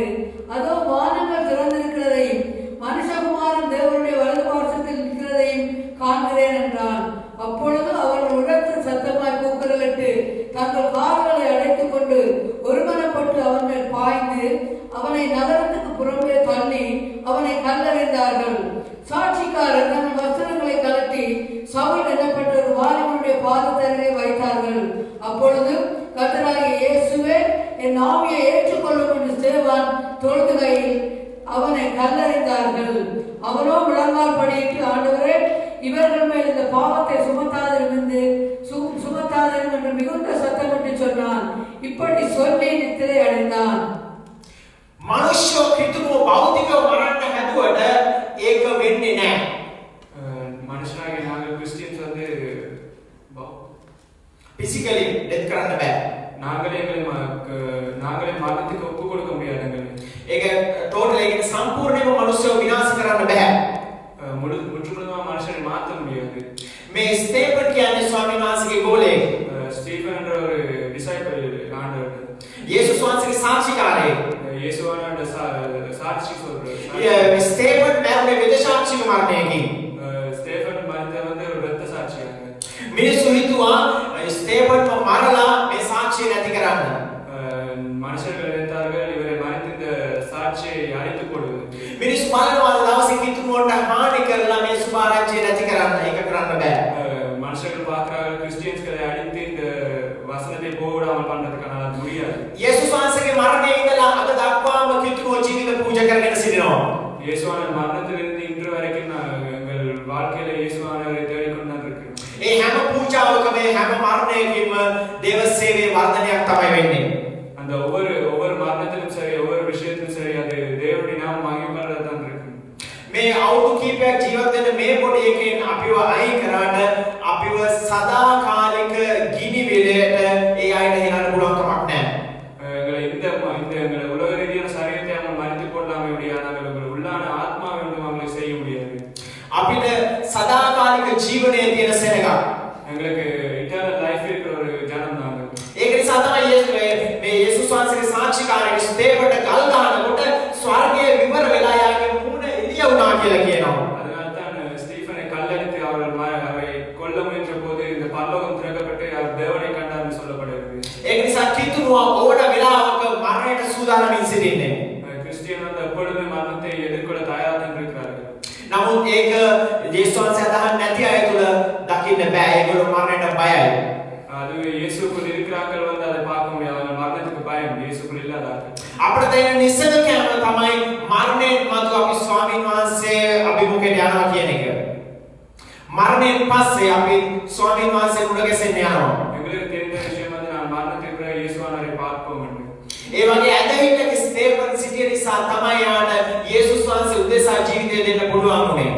அதோ வானங்கள் திறந்திருக்கிறதையும் மனுஷகுமாரன் தேவனுடைய வலது பார்சத்தில் நிற்கிறதையும் காண்கிறேன் என்றான். அப்பொழுது அவர்கள் உரத்த சத்தமாய் கூக்குரலிட்டு தங்கள் கால்களை அடைத்துக் கொண்டு ஒருமனப்பட்டு அவன் மேல் பாய்ந்து அவனை நகரத்துக்கு புறம்பே தள்ளி அவனை கல்லறிந்தார்கள். சாட்சிக்காரர் தன் வஸ்திரங்களை கலட்டி சவுல் எனப்பட்ட ஒரு வாலிபனுடைய பாதத்தருகே வைத்தார்கள். அப்பொழுது கர்த்தராகிய இயேசுவே என் ஆவியை ஏற்றுக்கொள்ளும் என்று ஸ்தேவான் தொழுகையில் அவனை கல்லறிந்தார்கள். அவனோ முழங்கால் படியிட்டு, ஆண்டவரே, இவர்கள் மேல் இந்த பாவத்தை சுமத்தாதிரும் என்று மிகுந்த சத்தமிட்டு சொன்னான். இப்படி சொல்லி நித்திரை அடைந்தான். මනුෂ්‍යෝ කිතුමෝ භෞතිකව මරන්න හැදුවට ඒක වෙන්නේ නැහැ. மனுஷனாகிய நாங்கள் கிறிஸ்டியன்ஸ் வந்து பிசிக்கலி டெத் කරන්න බෑ. நாங்களே மரணத்துக்கு ஒப்பு கொடுக்க முடியாதுங்க. ඒක ටෝටල් ඒක සම්පූර්ණයෙන්ම මනුෂ්‍යව විනාශ කරන්න බෑ. முற்றுமுழுதாக மனுஷனை மாற்ற முடியாது. මේ ස්තේපන් කියන්නේ ස්වාමීන් වහන්සේගේ ගෝලේ. ஸ்டீஃபன் என்ற ஒரு டிசைபிள் ஆண்டவர். යේසුස් වහන්සේගේ සාක්ෂිකාරයෙක්. இயேசுவானோட சாட்சி சொல்றாரு. ස්තේපන් මරණය විද සාක්ෂික මරණයකින්. ஸ்டீஃபன் மரித்த வந்து ஒரு இரத்த சாட்சியாக. මිනිස්සු හිතුවා ස්තේපන්ව මරලා මේ சாட்சியை නැති කරන්න. மனுஷர்கள் நினைத்தார்கள் இவரை மரித்த இந்த சாட்சியை அழித்துக் கொள்வது. මිනිස්සු බලනවා දවසේ කිතුමුන්ට හානි කරලා මේ සුභාරංචිය නැති කරන්න. ඒක කරන්න බෑ. மனுஷர்கள் பார்க்கிறார்கள் கிறிஸ்டியன்ஸ்களை அழித்து இந்த வசனத்தை போவிடாமல் பண்றதுக்கான முடியாது. යේසුස් වහන්සේගේ මරණය ඉඳලා අද දක්වාම කිතුමුව ජීවිත පූජා කරගෙන සිටිනවා. இயேசுவானவர் மரணத்திலிருந்து இன்று வரைக்கும் எங்கள் வாழ்க்கையில இயேசுவானவரை தேடிக்கொண்டு தான் இருக்கிறோம். ඒ හැම පූජාවකම හැම මරණයකින්ම දේව සේවයේ වර්ධනයක් තමයි වෙන්නේ. அந்த ஒவ்வொரு மரணத்திலும் சரி ஒவ்வொரு விஷயத்திலும் சரி அது தேவனுடைய நாமம் மகிமைப்படுறது தான் இருக்கு. මේ අවුරුදු කීපයක් ජීවත් වෙන මේ පොඩි එකෙන් අපිව අයින් කරාට අපිව සදාකාලික ගිනි විලයට ඒ අයට හෙලන්න පුළුවන් කමක් නැහැ. எங்களை இந்த எங்களை உலக ரீதியான சரீரத்தை அவங்க மறைத்துக் கொள்ளாம முடியாது. நாங்கள் உள்ளான ஆத்மாவை வந்து அவங்களை செய்ய முடியாது. අපිට සදාකාලික ජීවනයේ තියෙන සෙනඟක්. எங்களுக்கு இட்டர்னல் லைஃப் இருக்கிற ஒரு ஜனம் நாங்கள். ඒක නිසා තමයි මේ යේසුස් වහන්සේගේ සාක්ෂිකාරයෙක් ස්තේපට ගල් ගන්නකොට ස්වර්ගයේ විවර වෙලා යාගේ මුණ එළිය වුණා කියලා කියනවා. அதனால தான் ஸ்டீஃபனை கல்லெடுத்து அவரை கொல்ல முயன்ற போது இந்த பரலோகம் திறக்கப்பட்டு அவர் தேவனை கண்டார்னு சொல்லப்படுகிறது. ඒක නිසා කිතුනුවා ඕන වෙලාවක මරණයට සූදානමින් සිටින්නේ. கிறிஸ்டியன் வந்து எப்பொழுதுமே மரணத்தை எதிர்கொள்ள தயாராக இருக்கிறார்கள். නමුත් ඒක යේසුස් වහන්සේ අදහන් නැති අය තුල දකින්න බෑ. ඒගොල්ලෝ මරණයට බයයි. அது இயேசுக்குள் இருக்கிறார்கள் வந்து அதை பார்க்க முடியாது. அவங்க மரணத்துக்கு பயம். இயேசுக்குள் இல்லாதார்கள். අපිට තියෙන නිසද කෑම තමයි මරණයෙන් මතු අපි ස්වාමීන් වහන්සේ අභිමුඛයට යනවා කියන එක. මරණයෙන් පස්සේ අපි ස්වාමීන් වහන්සේ මුණ ගැසෙන්න යනවා. எங்களுக்கு தெரிந்த விஷயம் வந்து நான் மரணத்துக்கு பிறகு இயேசுவானவரை பார்ப்போம் என்று. ඒ වගේ ඇදහිල්ලක ස්තේපන් සිටිය නිසා තමයි යාට යේසුස් වහන්සේ උදෙසා ජීවිතය දෙන්න පුළුවන් වුණේ.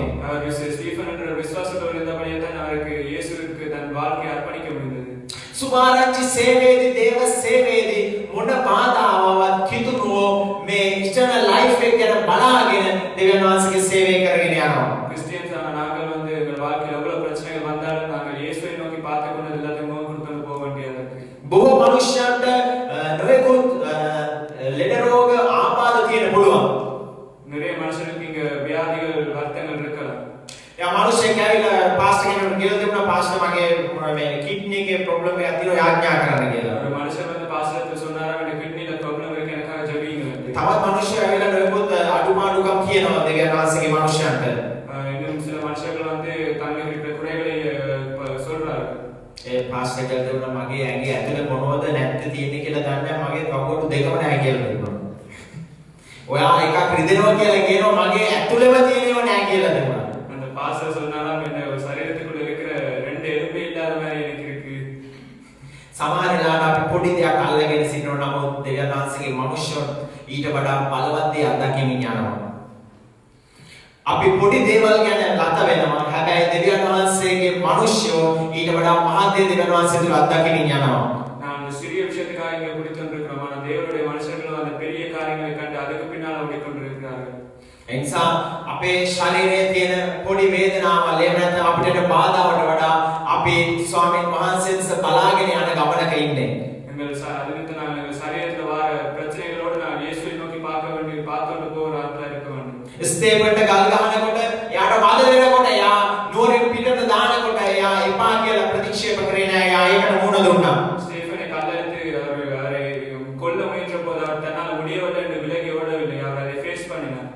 ஸ்டீஃபன் என்ற விசுவாசத்தோடு இருந்தபடியே தான் அவருக்கு இயேசுவுக்கு தன் வாழ்க்கையை அர்ப்பணிக்க முடிந்தது. සුභාරංචි සේවයේදී දේව සේවයේදී මොන බාධාවක් කිතුනුවෝ මේ ඉටර්නල් ලයිෆ් එක ගැන බලාගෙන දෙවියන් වහන්සේගේ සේවය කරගෙන යනවා. கிறிஸ்டியன்ஸ் ஆன நாங்கள் வந்து எங்கள் வாழ்க்கையில் எவ்வளவு பிரச்சனைகள் வந்தாலும் நாங்கள் இயேசுவை நோக்கி பார்த்து கொண்டு எல்லாத்தையும் முகம் கொடுத்து போக வேண்டியது. බොහෝ මනුෂ්‍යයන්ට නොයෙකුත් ලෙඩ රෝග ආබාධ තියෙන පුළුවන්. நிறைய மனுஷனுக்கு இங்க வியாதிகள் வருத்தங்கள் இருக்கலாம். යා මනුෂ්‍යයෙක් ඇවිල්ලා පාස්ටර් කෙනෙකුට කියලා දෙන්නා පාස්ටර් මගේ මේ කිඩ්නි එකේ ප්‍රොබ්ලම් එකක් තියෙනවා යාඥා කරන්න කියලා. ஒரு மனுஷன் வந்து பாஸ்டர் சொன்னாரா எனக்கு கிட்னில ப்ராப்ளம் இருக்கு எனக்காக ஜெபிங்க. තවත් මනුෂ්‍යයෙක් ඇවිල්ලා නොයෙකුත් අඩුමාඩුකම් කියනවා දෙවියන් වහන්සේගේ මනුෂ්‍යයන්ට. இன்னும் சில மனுஷர்கள் வந்து தங்களுக்கு இருக்கிற குறைகளை சொல்றாங்க. ඒ පාස්ටර් කියලා දෙන්න මගේ ඇඟේ ඇතුලේ මොනවද නැත්te තියෙන්නේ කියලා දන්නේ මගේ කවුරුත් දෙකම නැහැ කියලා දෙනවා. ඔයා එකක් රිදෙනවා කියලා කියනවා මගේ ඇතුලේම තියෙනව නැහැ කියලා දෙනවා. அந்த பாஸ்டர் சொன்னாலும் என்ன සමහර වෙලාවට අපි පොඩි දෙයක් අල්ලගෙන සිටිනවා නමුත් දෙවියන් වහන්සේගේ මනුෂ්‍යයන් ඊට වඩා බලවත් දේ අත්දැකීමින් යනවා. අපි පොඩි දේවල් ගැන ලත වෙනවා. හැබැයි දෙවියන් වහන්සේගේ මනුෂ්‍යයෝ ඊට වඩා මහත් දේ දෙවියන් වහන්සේ තුළ අත්දැකීමින් යනවා. நான் சிறிய விஷயத்து காரியங்களை பிடித்திருக்கிறோம். ஆனால் தேவனுடைய மனுஷர்களும் அந்த பெரிய காரியங்களை கண்டு அதுக்கு பின்னால் ஓடிக்கொண்டிருக்கிறார்கள். එනිසා අපේ ශරීරයේ තියෙන පොඩි වේදනාවල් එහෙම නැත්නම් අපිට බාධාවට වඩා අපි ස්වාමීන් වහන්සේ දෙස බලාගෙන යන ගමනක ඉන්නේ. அதுக்கு நாங்கள் சரீரத்தில் வர பிரச்சனைகளோடு நான் இயேசுவை நோக்கி பார்த்துட்டு போகிற ஆட்களா இருக்க வேண்டும். ස්තේපන්ට ගල් ගහනකොට යාට වද වෙනකොට යා නුවරින් පිටට දානකොට යා එපා කියලා ප්‍රතික්ෂේප කරේ නෑ. යා ඒකට මුහුණ දුන්නා. ஸ்டேஃபனை கல்லெடுத்து அவரை கொல்ல முயன்ற போது அவர் தன்னால் முடியவில்லை என்று விலகி ஓடவில்லை. அவர் அதை ஃபேஸ் பண்ணினார்.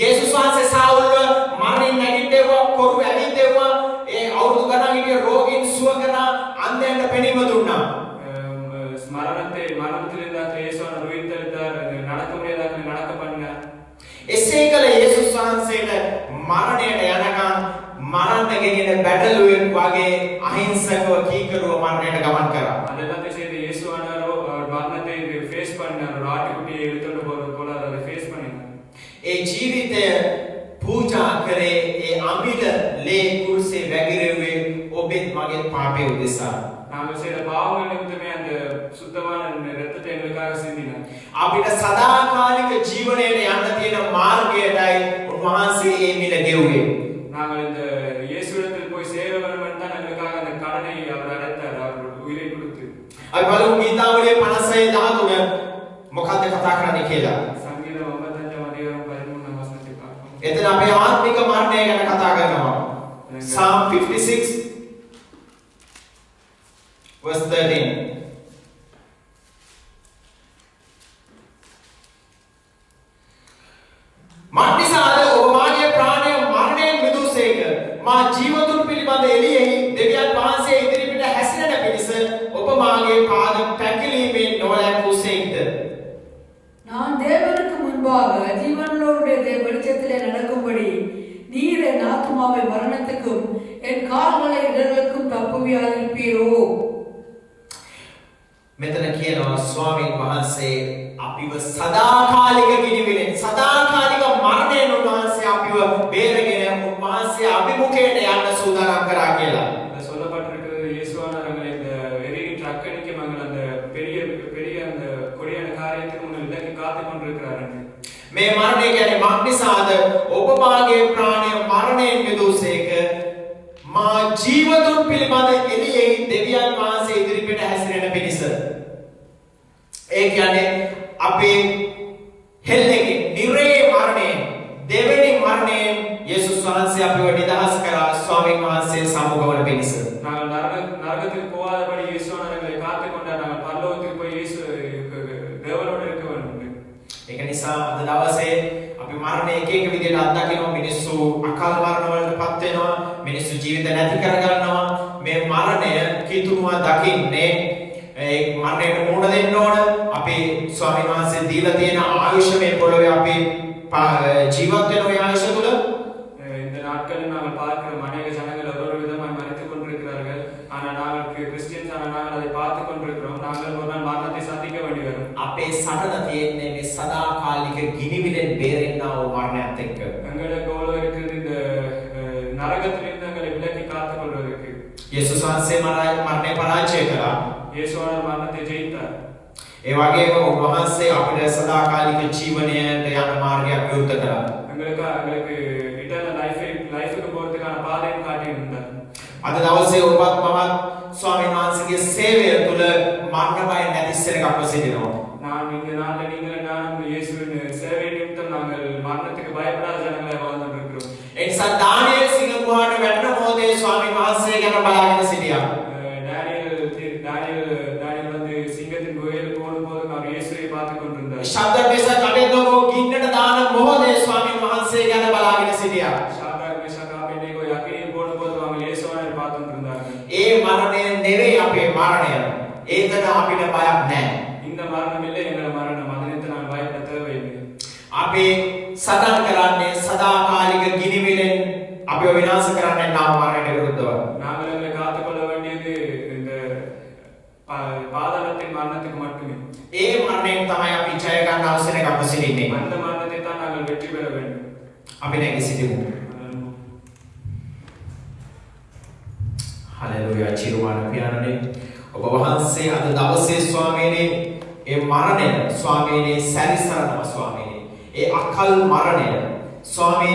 යේසුස් වහන්සේ සාවුල්ව මරණින් නැගිට්ටේවා කොරු ඇවිද්දේවා ඒ අවුරුදු ගණන් හිටිය රෝගීන් සුව කරා අන්ධයන්ට පෙනීම දුන්නා. மரணத்திலிருந்து இயேசுவானவர் உயிர்த்தெழுந்தார். நடக்க முடியாத நடக்க பண்ணினார். එසේ කළ යේසුස් වහන්සේට මරණයට යනකම් මරන්න ගෙනියන බැටළුවෙක් වගේ අහිංසකව කීකරුව මරණයට ගමන් කරා. அதெல்லாம் செய்து இயேசுவானவர் அவர் மரணத்தை ஃபேஸ் பண்ணார். ஒரு ஆட்டுக்குட்டியை இழுத்துட்டு போறது போல அதை ஃபேஸ் பண்ணினார். ඒ ජීවිතය පූජා කරේ ඒ අමිල ලේ කුරුසේ වැගිරෙව්වේ ඔබෙත් මගෙත් පාපේ උදෙසා. நாங்கள் செய்த பாவங்கள் நிமித்தமே அந்த சுத்தமான இரத்தத்தை எங்களுக்காக சிந்தினார். අපිට සදාකාලික ජීවනයට යන්න තියෙන මාර්ගයටයි උන්වහන්සේ ඒ මිල ගෙව්වේ. நாங்கள் இந்த இயேசுவிடத்தில் போய் சேர வேண்டும் என்று தான் எங்களுக்காக அந்த கடனை அவர் அடைத்தார். அவர் உயிரை கொடுத்து. අපි බලමු ගීතාවලියේ 56:13 මොකක්ද කතා කරන්නේ කියලා. சங்கீதம் 55 அதிகாரம் 13 வசனத்தை பார்ப்போம். එතන අපේ ආත්මික මරණය ගැන කතා කරනවා. Psalm 56 verse 13. මන්දිසාද ඔබ මාගේ ප්‍රාණය මරණයෙන් මිදුසේක. මා ජීවතුන් පිළිබඳ එළියෙහි දෙවියන් වහන්සේ ඉදිරිපිට හැසිරෙන පිණිස ඔබ මාගේ පාද පැකිලීමෙන් නොවැළැක්වූසේක්ද. நான் தேவனுக்கு முன்பாக ஜீவனுள்ளவருடைய வெளிச்சத்திலே நடக்கும்படி நீர் என் ஆத்துமாவை மரணத்துக்கும் என் கால்களை இடர்களுக்கும் தப்புவியாதிருப்பீரோ. මෙතන කියනවා ස්වාමීන් වහන්සේ අපිව සදාකාලික ගිනිවිලෙන් සදාකාලික මරණයෙන් උන්වහන්සේ අපිව බේරගෙන උන්වහන්සේ අභිමුඛයට යන්න සූදානම් කරා කියලා. சொல்லப்பட்டிருக்கிறது இயேசுவானவர் எங்களை இந்த எரியின் ட்ரக்கடிக்க மங்கள் அந்த பெரிய பெரிய அந்த கொடியான காரியத்துக்கு உங்களை விலக்கி காத்துக் கொண்டிருக்கிறார். මේ මරණය කියන්නේ මක්නිසාද ඔබ මාගේ ප්‍රාණය මරණයෙන් මිදුසේක. මා ජීවතුන් පිළිබඳ එළියෙහි දෙවියන් වහන්සේ ඉදිරිපිට හැසිරෙන පිණිස. ඒ කියන්නේ අපේ හෙල්ලෙගේ නිරේ මරණයෙන් දෙවෙනි මරණයෙන් යේසුස් වහන්සේ අපිව නිදහස් කරා ස්වාමීන් වහන්සේ සමුගවන පිණිස. நாங்கள் நரகத்துக்கு போகாதபடி இயேசுவானவர் எங்களை காத்துக் கொண்டார். நாங்கள் பரலோகத்துக்கு போய் இயேசு தேவனோடு இருக்க வேண்டும். ඒක නිසා අද දවසේ අපි මරණය එක එක විදිහට අත්දකිනවා. මිනිස්සු අකාල මරණ වලටපත් වෙනවා. මිනිස්සු ජීවිත නැති කරගන්නවා. මේ මරණය කිතුනුව දකින්නේ ඒ මරණයට මුහුණ දෙන්න ඕන. අපි ස්වාමීන් වහන්සේ දීලා තියෙන ආයුෂ මේ පොළොවේ අපි ජීවත් වෙන ඔය ආයුෂ තුල இந்த நாட்களில் நாங்கள் பார்க்கிறோம் அநேக ஜனங்கள் ஒரு விதமாய் மரித்துக் கொண்டிருக்கிறார்கள். ஆனால் நாங்கள் கிறிஸ்டியன்ஸ் நாங்கள் அதை பார்த்துக் கொண்டிருக்கிறோம். நாங்கள் ஒரு நாள் மரணத்தை சந்திக்க வேண்டி வரும். අපේ සටන තියෙන්නේ මේ සදාකාලික ගිනිවිලෙන් බේරෙන්නා වූ මරණයත් එක්ක. எங்களுக்கு எவ்வளவு இருக்கிறது இந்த நரகத்திலிருந்து எங்களை விலக்கி காத்துக் கொள்வதற்கு. යේසුස් වහන්සේ මරණය පරාජය කළා. இயேசுவானவர் மரணத்தை ஜெயித்தார். ඒ වගේම උන්වහන්සේ අපිට සදාකාලික ජීවනයට යන මාර්ගයක් විවෘත කළා. எங்களுக்கு இட்டர்னல் லைஃபுக்கு போறதுக்கான பாதையும் காட்டி இருந்தார். අද දවසේ ඔබත් මමත් ස්වාමීන් වහන්සේගේ සේවය තුළ මරණ බය නැති සෙනගක්ව සිටිනවා. நான் இந்த நாளில் நீங்கள் நானும் இயேசுவின் சேவை நிமித்தம் நாங்கள் மரணத்துக்கு பயப்படாத ஜனங்களாய் வாழ்ந்து இருக்கிறோம். ඒ නිසා දානියෙල් සිංහගුහාට වැටෙන මොහොතේ ස්වාමීන් වහන්සේ ගැන බලාගෙන සිටියා. டானியல் வந்து சிங்கத்தின் குகையில் போகும்போது அவர் இயேசுவை பார்த்துக் கொண்டிருந்தார். ශබ්ද පෙස කඩෙන්නකෝ ගින්නට දාන මොහොතේ ස්වාමීන් වහන්සේ ගැන බලාගෙන සිටියා. ஷாத்ராக் மேஷாக் ஆபேத்நேகோ அக்கினியில் போடும்போது அவங்க இயேசுவானவர் பார்த்துக் கொண்டிருந்தார்கள். ඒ මරණය නෙවෙයි අපේ මරණය. ඒකට අපිට බයක් නැහැ. இந்த மரணம் இல்லை எங்கள் மரணம். அதனித்து நான் பயப்பட தேவையில்லை. අපි සටන් කරන්නේ සදාකාලික ගිනිවිලෙන් අපිව විනාශ කරන්නේ නම් මරණයට විරුද්ධව. நாங்கள் எங்களை காத்துக்கொள்ள வேண்டியது இந்த பாதாளத்தின் மரணத்துக்கு மட்டுமே. ඒ මරණයෙන් තමයි අපි ජය ගන්න අවසරයක් අප සිටින්නේ. அந்த மரணத்தை தான் நாங்கள் வெற்றி பெற வேண்டும். අපි නැගී සිටිමු. හලෙලූයා. චිරවන පියාණනේ ඔබ වහන්සේ අද දවසේ ස්වාමීනි ඒ මරණය ස්වාමීනි සැරිසරනවා ස්වාමීනි. ඒ අකල් මරණය ස්වාමීනි